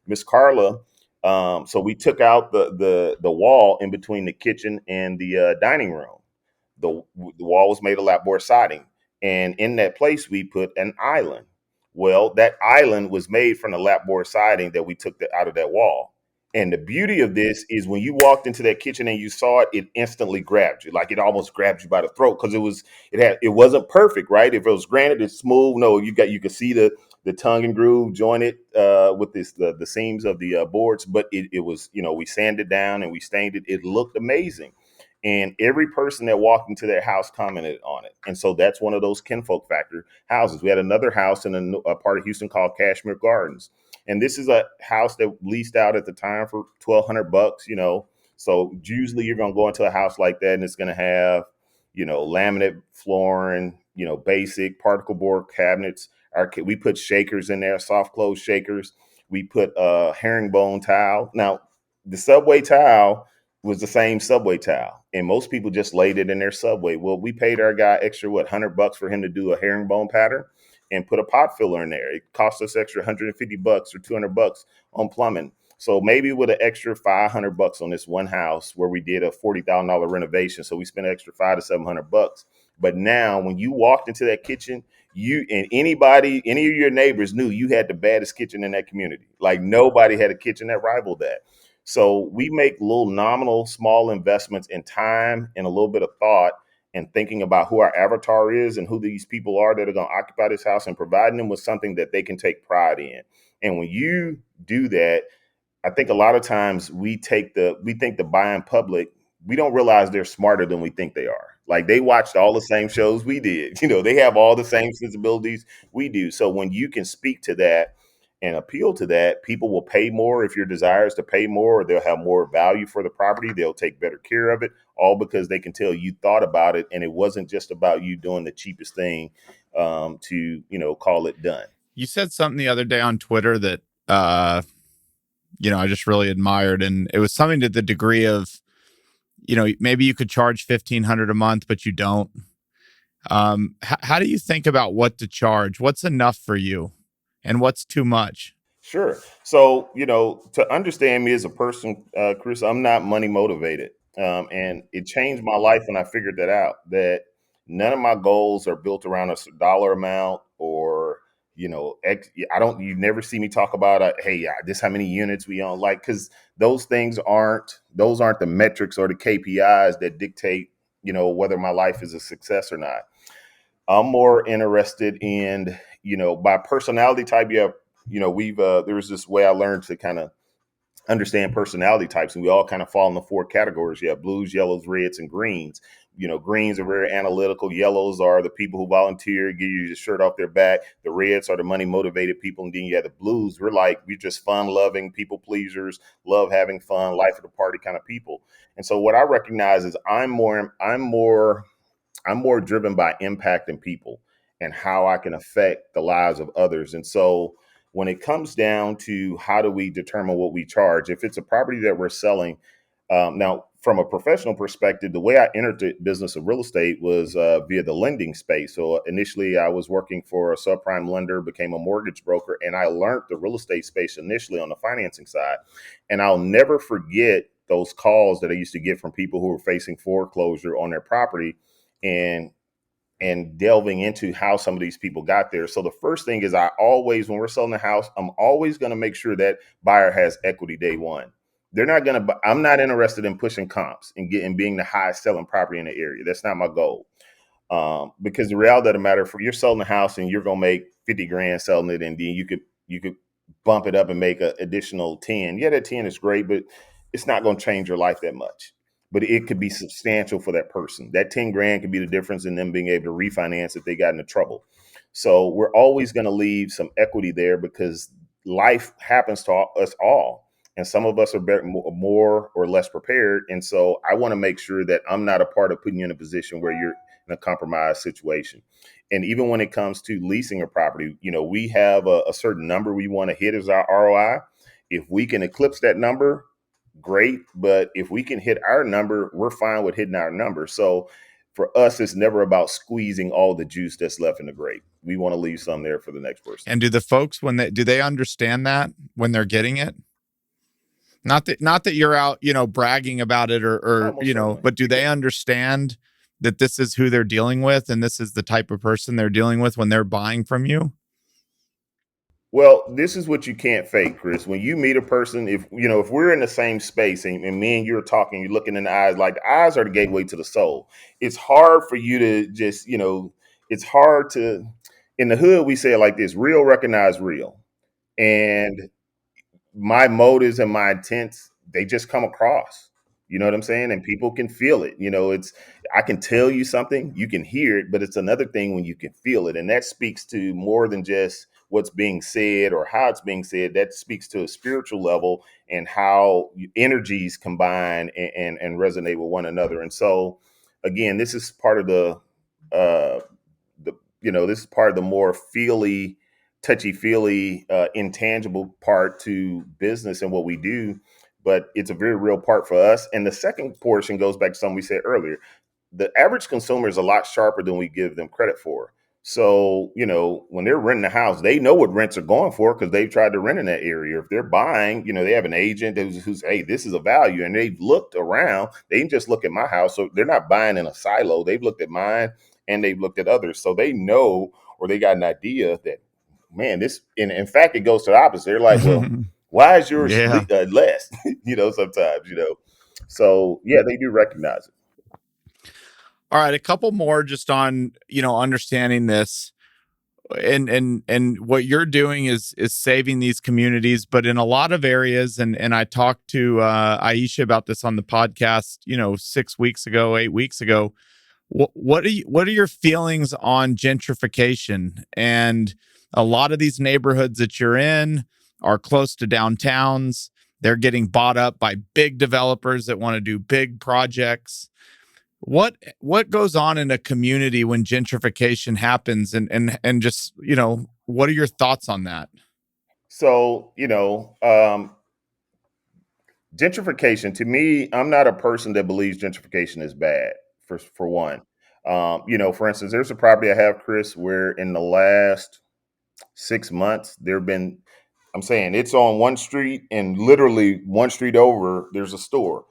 Miss Carla. So we took out the wall in between the kitchen and the dining room. The wall was made of lapboard siding, and in that place we put an island. Well, that island was made from the lapboard siding that we took out of that wall. And the beauty of this is when you walked into that kitchen and you saw it, it instantly grabbed you. Like it almost grabbed you by the throat, because it wasn't perfect, right? If it was granite, it's smooth. No, you could see the tongue and groove jointed with the seams of the boards, but it was, we sanded down and we stained it. It looked amazing. And every person that walked into their house commented on it. And so that's one of those kinfolk factor houses. We had another house in a part of Houston called Cashmere Gardens. And this is a house that leased out at the time for $1,200, So usually you're going to go into a house like that and it's going to have, laminate flooring, basic particle board cabinets. We put shakers in there, soft close shakers. We put a herringbone tile. Now, the subway tile was the same subway tile, and most people just laid it in their subway. Well, we paid our guy extra, $100 for him to do a herringbone pattern and put a pot filler in there. It cost us extra $150 or $200 on plumbing. So maybe with an extra $500 on this one house where we did a $40,000 renovation, so we spent an extra $500 to $700. But now, when you walked into that kitchen, you and any of your neighbors knew you had the baddest kitchen in that community. Like nobody had a kitchen that rivaled that. So we make little nominal, small investments in time and a little bit of thought and thinking about who our avatar is and who these people are that are going to occupy this house and providing them with something that they can take pride in. And when you do that, I think a lot of times we think the buying public, we don't realize they're smarter than we think they are. Like they watched all the same shows we did. They have all the same sensibilities we do. So when you can speak to that and appeal to that, people will pay more if your desire is to pay more, or they'll have more value for the property. They'll take better care of it, all because they can tell you thought about it and it wasn't just about you doing the cheapest thing to call it done. You said something the other day on Twitter that I just really admired, and it was something to the degree of, maybe you could charge 1,500 a month, but you don't. How do you think about what to charge? What's enough for you, and what's too much? Sure. So, to understand me as a person, Chris, I'm not money motivated. And it changed my life when I figured that out, that none of my goals are built around a dollar amount or, you never see me talk about, hey, yeah, this how many units we own, like, because those aren't the metrics or the KPIs that dictate, whether my life is a success or not. I'm more interested in, by personality type. You have, we've there's this way I learned to kind of understand personality types, and we all kind of fall in the four categories. You have blues, yellows, reds, and greens. Greens are very analytical. Yellows are the people who volunteer, give you the shirt off their back. The reds are the money motivated people, and then you have the blues. We're just fun loving people pleasers, love having fun, life of the party kind of people. And so what I recognize is I'm more driven by impacting people and how I can affect the lives of others. And so when it comes down to how do we determine what we charge, if it's a property that we're selling, now from a professional perspective, the way I entered the business of real estate was via the lending space. So initially I was working for a subprime lender, became a mortgage broker, and I learned the real estate space initially on the financing side. And I'll never forget those calls that I used to get from people who were facing foreclosure on their property, and delving into how some of these people got there. So the first thing is, when we're selling a house, I'm always going to make sure that buyer has equity day one. I'm not interested in pushing comps and being the highest selling property in the area. That's not my goal. Because the reality of the matter, for you're selling a house and you're going to make 50 grand selling it, and then you could bump it up and make an additional 10. Yeah, that 10 is great, but it's not going to change your life that much. But it could be substantial for that person. That 10 grand could be the difference in them being able to refinance if they got into trouble. So we're always going to leave some equity there because life happens to us all. And some of us are more or less prepared. And so I want to make sure that I'm not a part of putting you in a position where you're in a compromised situation. And even when it comes to leasing a property, we have a certain number we want to hit as our ROI. If we can eclipse that number, great. But if we can hit our number, we're fine with hitting our number. So for us, it's never about squeezing all the juice that's left in the grape. We want to leave some there for the next person. And do the folks, do they understand that when they're getting it? Not that you're out, bragging about it or Almost certainly. but do they understand that this is who they're dealing with and this is the type of person they're dealing with when they're buying from you? Well, this is what you can't fake, Chris. When you meet a person, if we're in the same space and me and you're talking, you're looking in the eyes, like the eyes are the gateway to the soul. It's hard for you to just, it's hard to, in the hood, we say it like this: real recognize real. And my motives and my intents, they just come across. You know what I'm saying? And people can feel it. I can tell you something, you can hear it, but it's another thing when you can feel it. And that speaks to more than just what's being said or how it's being said. That speaks to a spiritual level and how energies combine and resonate with one another. And so, again, this is part of uh, this is part of the more feely, touchy feely, intangible part to business and what we do, but it's a very real part for us. And the second portion goes back to something we said earlier. The average consumer is a lot sharper than we give them credit for. So, when they're renting a house, they know what rents are going for because they've tried to rent in that area. If they're buying, they have an agent who's, hey, this is a value, and they've looked around. They didn't just look at my house, so they're not buying in a silo. They've looked at mine and they've looked at others, so they know, or they got an idea that, man, this. And in fact, it goes to the opposite. They're like, well, why is yours Yeah. less? Sometimes. So yeah, they do recognize it. All right, a couple more just on, understanding this. And what you're doing is saving these communities, but in a lot of areas, and I talked to Aisha about this on the podcast, 6 weeks ago, 8 weeks ago. What are your feelings on gentrification? And a lot of these neighborhoods that you're in are close to downtowns. They're getting bought up by big developers that want to do big projects. What goes on in a community when gentrification happens, and just, what are your thoughts on that? So, gentrification, to me, I'm not a person that believes gentrification is bad, for one. For instance, there's a property I have, Chris, where in the last 6 months there have been, I'm saying it's on one street, and literally one street over there's a store.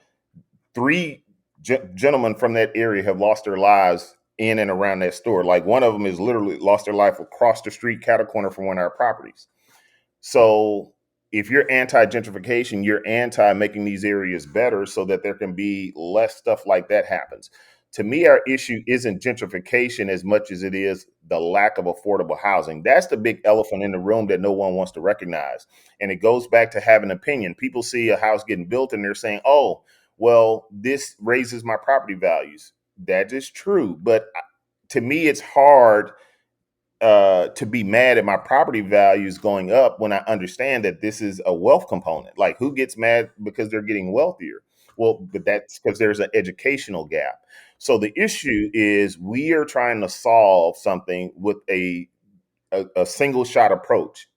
Three gentlemen from that area have lost their lives in and around that store. Like, one of them has literally lost their life across the street, cat a corner from one of our properties. So if you're anti-gentrification, you're anti making these areas better so that there can be less stuff like that happens. To me, our issue isn't gentrification as much as it is the lack of affordable housing. That's the big elephant in the room that no one wants to recognize. And it goes back to having an opinion. People see a house getting built and they're saying, oh, well, this raises my property values. That is true. But to me, it's hard to be mad at my property values going up when I understand that this is a wealth component. Like, who gets mad because they're getting wealthier? Well, but that's because there's an educational gap. So the issue is we are trying to solve something with a single shot approach,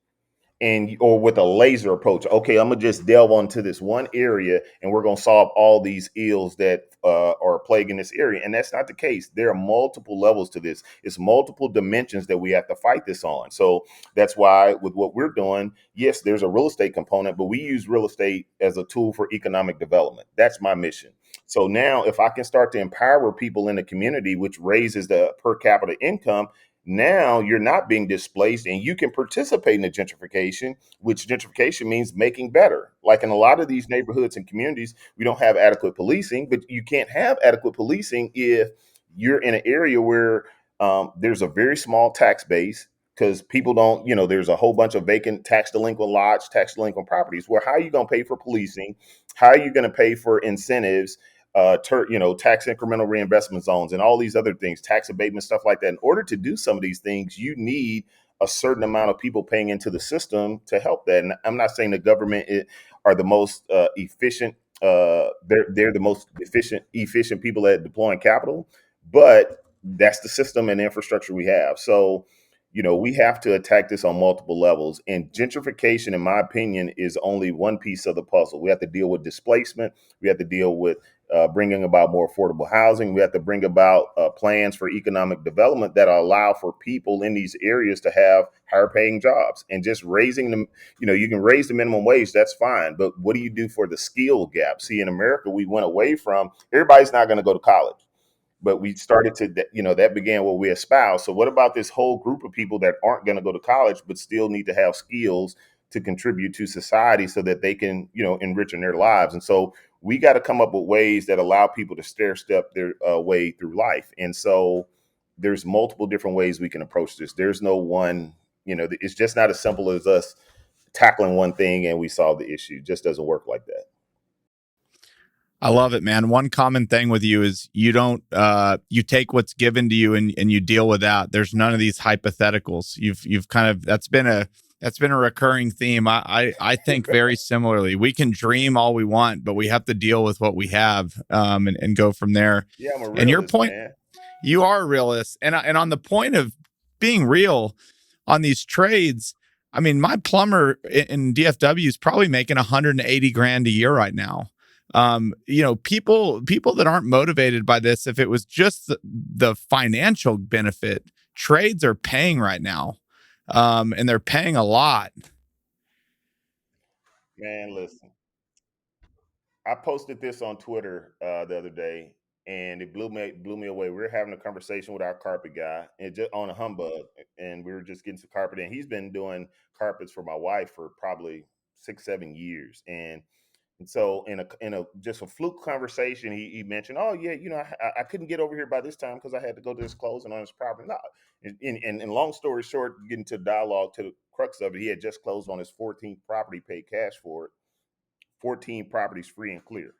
and or with a laser approach. Okay, I'm gonna just delve onto this one area, and we're gonna solve all these ills that are plaguing this area. And that's not the case. There are multiple levels to this. It's multiple dimensions that we have to fight this on. So that's why with what we're doing, yes, there's a real estate component, but we use real estate as a tool for economic development. That's my mission. So now, if I can start to empower people in the community, which raises the per capita income, now you're not being displaced and you can participate in the gentrification, which gentrification means making better. Like, in a lot of these neighborhoods and communities, we don't have adequate policing, but you can't have adequate policing if you're in an area where there's a very small tax base, because people don't, there's a whole bunch of vacant tax delinquent lots, tax delinquent properties. Where, how are you going to pay for policing? How are you going to pay for incentives? Tax incremental reinvestment zones and all these other things, tax abatement, stuff like that. In order to do some of these things, you need a certain amount of people paying into the system to help that. And I'm not saying the government are the most efficient. They're the most efficient people at deploying capital, but that's the system and infrastructure we have. So, we have to attack this on multiple levels. And gentrification, in my opinion, is only one piece of the puzzle. We have to deal with displacement. We have to deal with bringing about more affordable housing. We have to bring about plans for economic development that allow for people in these areas to have higher paying jobs. And just raising them, you can raise the minimum wage, that's fine. But what do you do for the skill gap? See, in America, we went away from, everybody's not going to go to college, but we started to, that began what we espouse. So what about this whole group of people that aren't going to go to college but still need to have skills to contribute to society so that they can, enrich in their lives? And so we got to come up with ways that allow people to stair step their way through life. And so there's multiple different ways we can approach this. There's no one, it's just not as simple as us tackling one thing and we solve the issue. It just doesn't work like that. I love it, man. One common thing with you is you don't you take what's given to you and you deal with that. There's none of these hypotheticals. You've kind of that's been a recurring theme. I think very similarly. We can dream all we want, but we have to deal with what we have, and go from there. Yeah, I'm a And your realist, point, man. you are a realist, and on the point of being real on these trades, I mean, my plumber in DFW is probably making 180 grand a year right now. People that aren't motivated by this, if it was just the financial benefit, trades are paying right now, and they're paying a lot. Man, listen. I posted this on Twitter the other day, and it blew me away. We were having a conversation with our carpet guy, and just on a humbug, and we were just getting some carpet. And he's been doing carpets for my wife for probably 6 7 years, and so in a just a fluke conversation, he mentioned, oh yeah, I couldn't get over here by this time because I had to go to this closing on his property. No, and long story short, getting to dialogue to the crux of it, he had just closed on his 14th property, paid cash for it, 14 properties free and clear.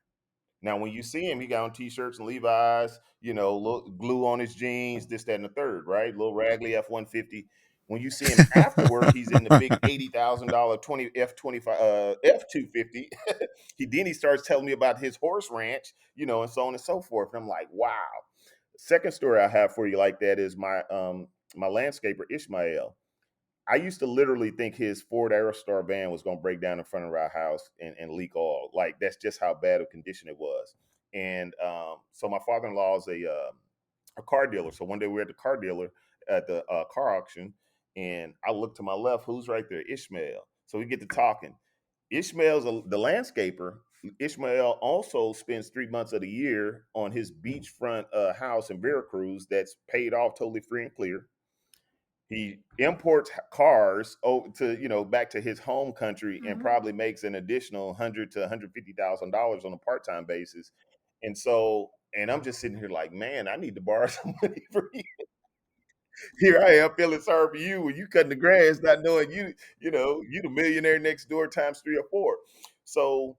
Now, when you see him, he got on t-shirts and Levi's, little glue on his jeans, this, that, and the third, right? Little Ragley F-150. When you see him after work, he's in the big $80,000 20 F-25 F-250. He starts telling me about his horse ranch, and so on and so forth. And I'm like, wow. Second story I have for you like that is my landscaper Ishmael. I used to literally think his Ford Aerostar van was going to break down in front of our house and leak oil. Like that's just how bad of condition it was. And so my father-in-law is a car dealer. So one day we were at the car dealer at the car auction, and I look to my left, who's right there? Ishmael. So we get to talking. The landscaper. Ishmael also spends 3 months of the year on his beachfront house in Veracruz that's paid off totally free and clear. He imports cars to back to his home country and probably makes an additional 100 to 150,000 dollars on a part time basis. And so, and I'm just sitting here like, man, I need to borrow some money for you. Here I am feeling sorry for you when you cutting the grass, not knowing you the millionaire next door times three or four. So,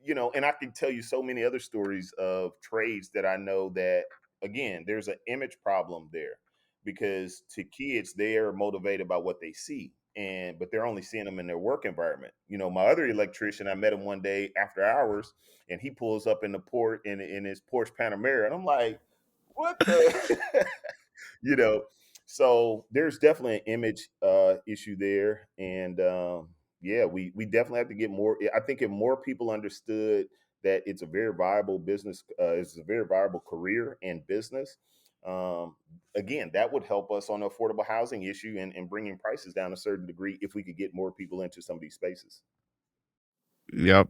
and I can tell you so many other stories of trades that I know that again, there's an image problem there because to kids, they are motivated by what they see. But they're only seeing them in their work environment. My other electrician, I met him one day after hours, and he pulls up in the port in his Porsche Panamera, and I'm like, what the you know so there's definitely an image issue there, and yeah, we definitely have to get more. I think if more people understood that it's a very viable business, it's a very viable career and business, um, again, that would help us on the affordable housing issue and bringing prices down a certain degree if we could get more people into some of these spaces. Yep.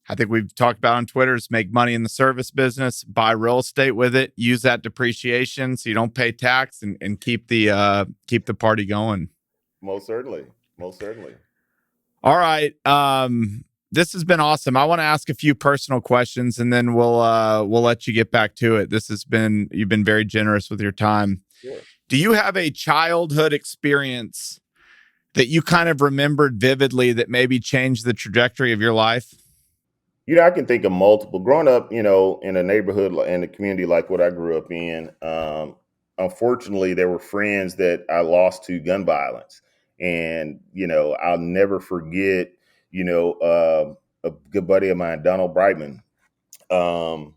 I think we've talked about on Twitter is make money in the service business, buy real estate with it, use that depreciation so you don't pay tax, and keep the party going. Most certainly. Most certainly. All right. This has been awesome. I want to ask a few personal questions and then we'll let you get back to it. You've been very generous with your time. Sure. Do you have a childhood experience that you kind of remembered vividly that maybe changed the trajectory of your life? I can think of multiple. Growing up, in a neighborhood in a community like what I grew up in, unfortunately, there were friends that I lost to gun violence, and I'll never forget. A good buddy of mine, Donald Brightman. Um,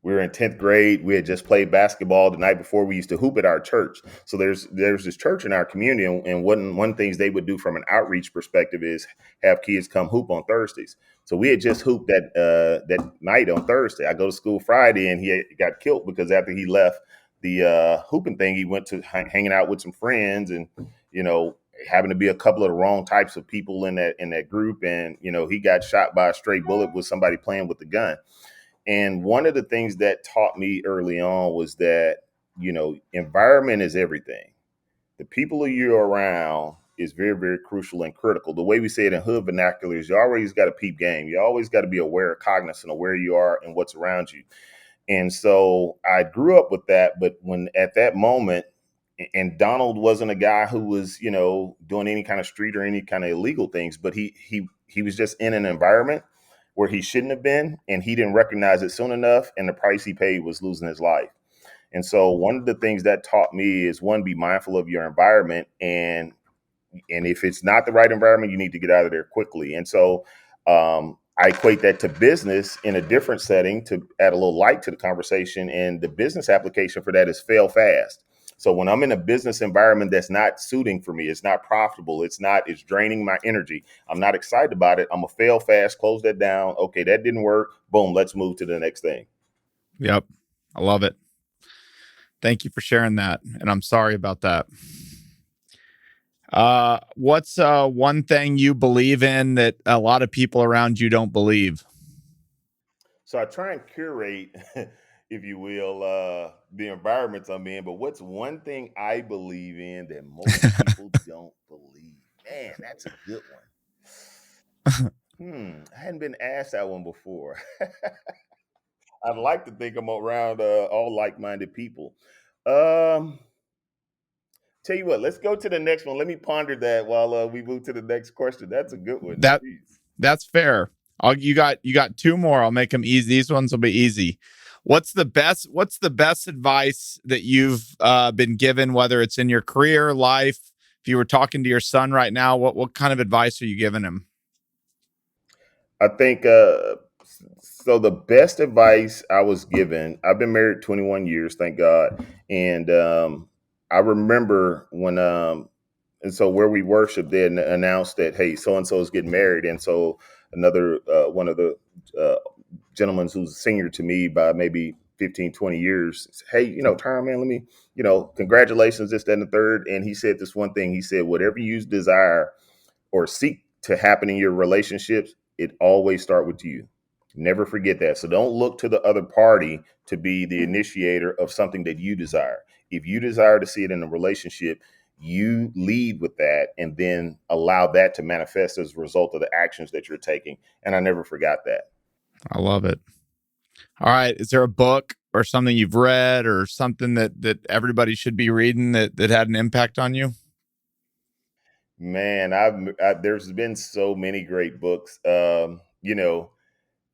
we were in 10th grade. We had just played basketball the night before. We used to hoop at our church. So there's this church in our community, and one things they would do from an outreach perspective is have kids come hoop on Thursdays. So we had just hooped that night on Thursday. I go to school Friday, and got killed because after he left the hooping thing, he went to hanging out with some friends, and you know happened to be a couple of the wrong types of people in that group, and he got shot by a stray bullet with somebody playing with the gun. And one of the things that taught me early on was that, environment is everything. The people you're around is very, very crucial and critical. The way we say it in hood vernacular is you always got to peep game. You always got to be aware, cognizant of where you are and what's around you. And so I grew up with that. But when at that moment, and Donald wasn't a guy who was, doing any kind of street or any kind of illegal things, but he was just in an environment where he shouldn't have been, and he didn't recognize it soon enough, and the price he paid was losing his life. And so one of the things that taught me is, one, be mindful of your environment, and if it's not the right environment, you need to get out of there quickly. And so I equate that to business in a different setting to add a little light to the conversation. And the business application for that is fail fast. So when I'm in a business environment that's not suiting for me, it's not profitable, it's draining my energy, I'm not excited about it, I'm gonna fail fast, close that down. Okay, that didn't work. Boom, let's move to the next thing. Yep. I love it. Thank you for sharing that. And I'm sorry about that. What's one thing you believe in that a lot of people around you don't believe? So I try and curate, if you will, the environments I'm in. But what's one thing I believe in that most people don't believe? Man, that's a good one. I hadn't been asked that one before. I'd like to think I'm around all like-minded people. Um, Tell you what, let's go to the next one. Let me ponder that while we move to the next question. That's a good one. That Jeez. that's fair. You got two more. I'll make them easy. These ones will be easy. What's the best advice that you've been given, whether it's in your career, life? If you were talking to your son right now, what kind of advice are you giving him? I think so. The best advice I was given, I've been married 21 years, thank God. And I remember when, and so where we worship, they announced that, hey, so and so is getting married. And so another, one of the uh, gentlemen who's a senior to me by maybe 15, 20 years, said, hey, Tyron, man, let me, congratulations, this, that, and the third. And he said this one thing. He said, whatever you desire or seek to happen in your relationships, it always start with you. Never forget that. So don't look to the other party to be the initiator of something that you desire. If you desire to see it in a relationship, you lead with that and then allow that to manifest as a result of the actions that you're taking. And I never forgot that. I love it. All right. Is there a book or something you've read or something that everybody should be reading that had an impact on you? Man, there's been so many great books.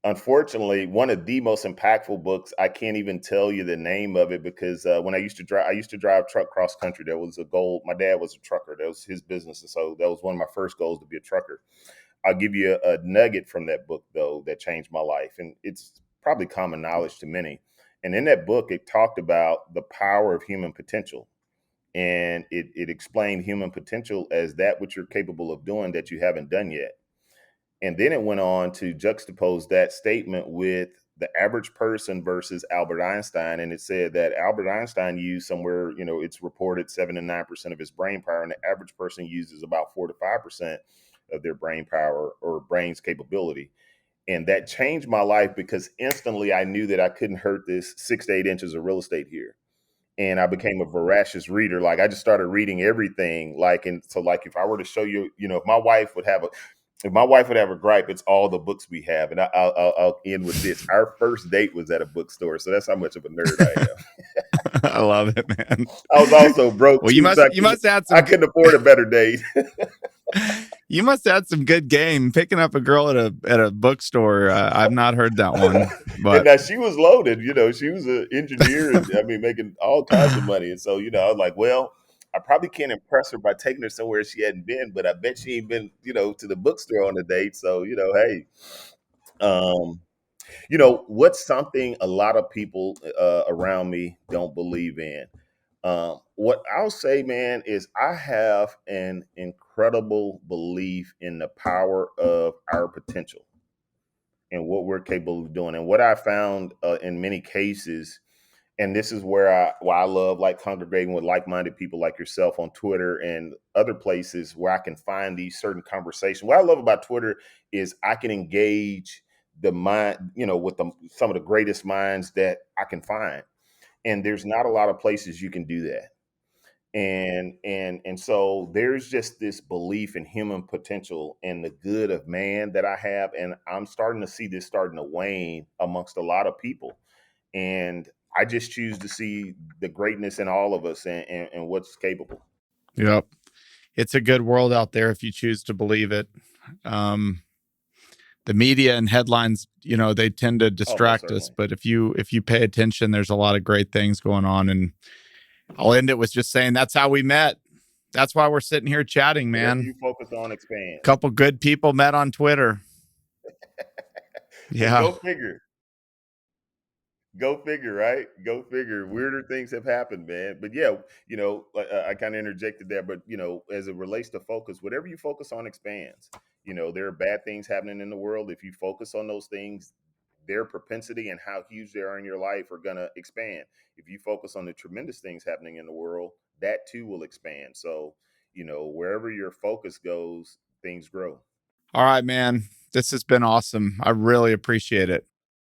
Unfortunately, one of the most impactful books, I can't even tell you the name of it because when I used to drive truck cross country. That was a goal. My dad was a trucker. That was his business. And so that was one of my first goals, to be a trucker. I'll give you a nugget from that book, though, that changed my life. And it's probably common knowledge to many. And in that book, it talked about the power of human potential. And it explained human potential as that which you're capable of doing that you haven't done yet. And then it went on to juxtapose that statement with the average person versus Albert Einstein. And it said that Albert Einstein used somewhere, it's reported 7 to 9% of his brain power, and the average person uses about 4 to 5% of their brain power or brain's capability. And that changed my life because instantly I knew that I couldn't hurt this 6 to 8 inches of real estate here. And I became a voracious reader. Like, I just started reading everything. Like, and so, like, if I were to show you, if my wife would have a gripe, it's all the books we have. And I'll end with this. Our first date was at a bookstore. So that's how much of a nerd I am. I love it, man. I was also broke Well, you too, so must you must add I some couldn't afford a better date. you must add some good game picking up a girl at a bookstore. I've not heard that one, And but now she was loaded, she was an engineer and I mean making all kinds of money. And so, I was like, well, I probably can't impress her by taking her somewhere she hadn't been, but I bet she ain't been, to the bookstore on a date. So, hey, um, what's something a lot of people around me don't believe in? What I'll say, man, is I have an incredible belief in the power of our potential and what we're capable of doing. And what I found in many cases, and this is why I love like congregating with like-minded people like yourself on Twitter and other places where I can find these certain conversations. What I love about Twitter is I can engage the mind, with some of the greatest minds that I can find. And there's not a lot of places you can do that. And so there's just this belief in human potential and the good of man that I have, and I'm starting to see this starting to wane amongst a lot of people. And I just choose to see the greatness in all of us and what's capable. yep, it's a good world out there if you choose to believe it. Um, the media and headlines, they tend to Oh, most distract us. certainly. But if you pay attention, there's a lot of great things going on. And I'll end it with just saying that's how we met. That's why we're sitting here chatting, Whatever man. you focus on expands. Couple good people met on Twitter. Well, Yeah. go figure. Go figure, right? Go figure. Weirder things have happened, man. But yeah, I kind of interjected there, but as it relates to focus, whatever you focus on expands. There are bad things happening in the world. If you focus on those things, their propensity and how huge they are in your life are gonna expand. If you focus on the tremendous things happening in the world, that too will expand. So, wherever your focus goes, things grow. All right, man. This has been awesome. I really appreciate it.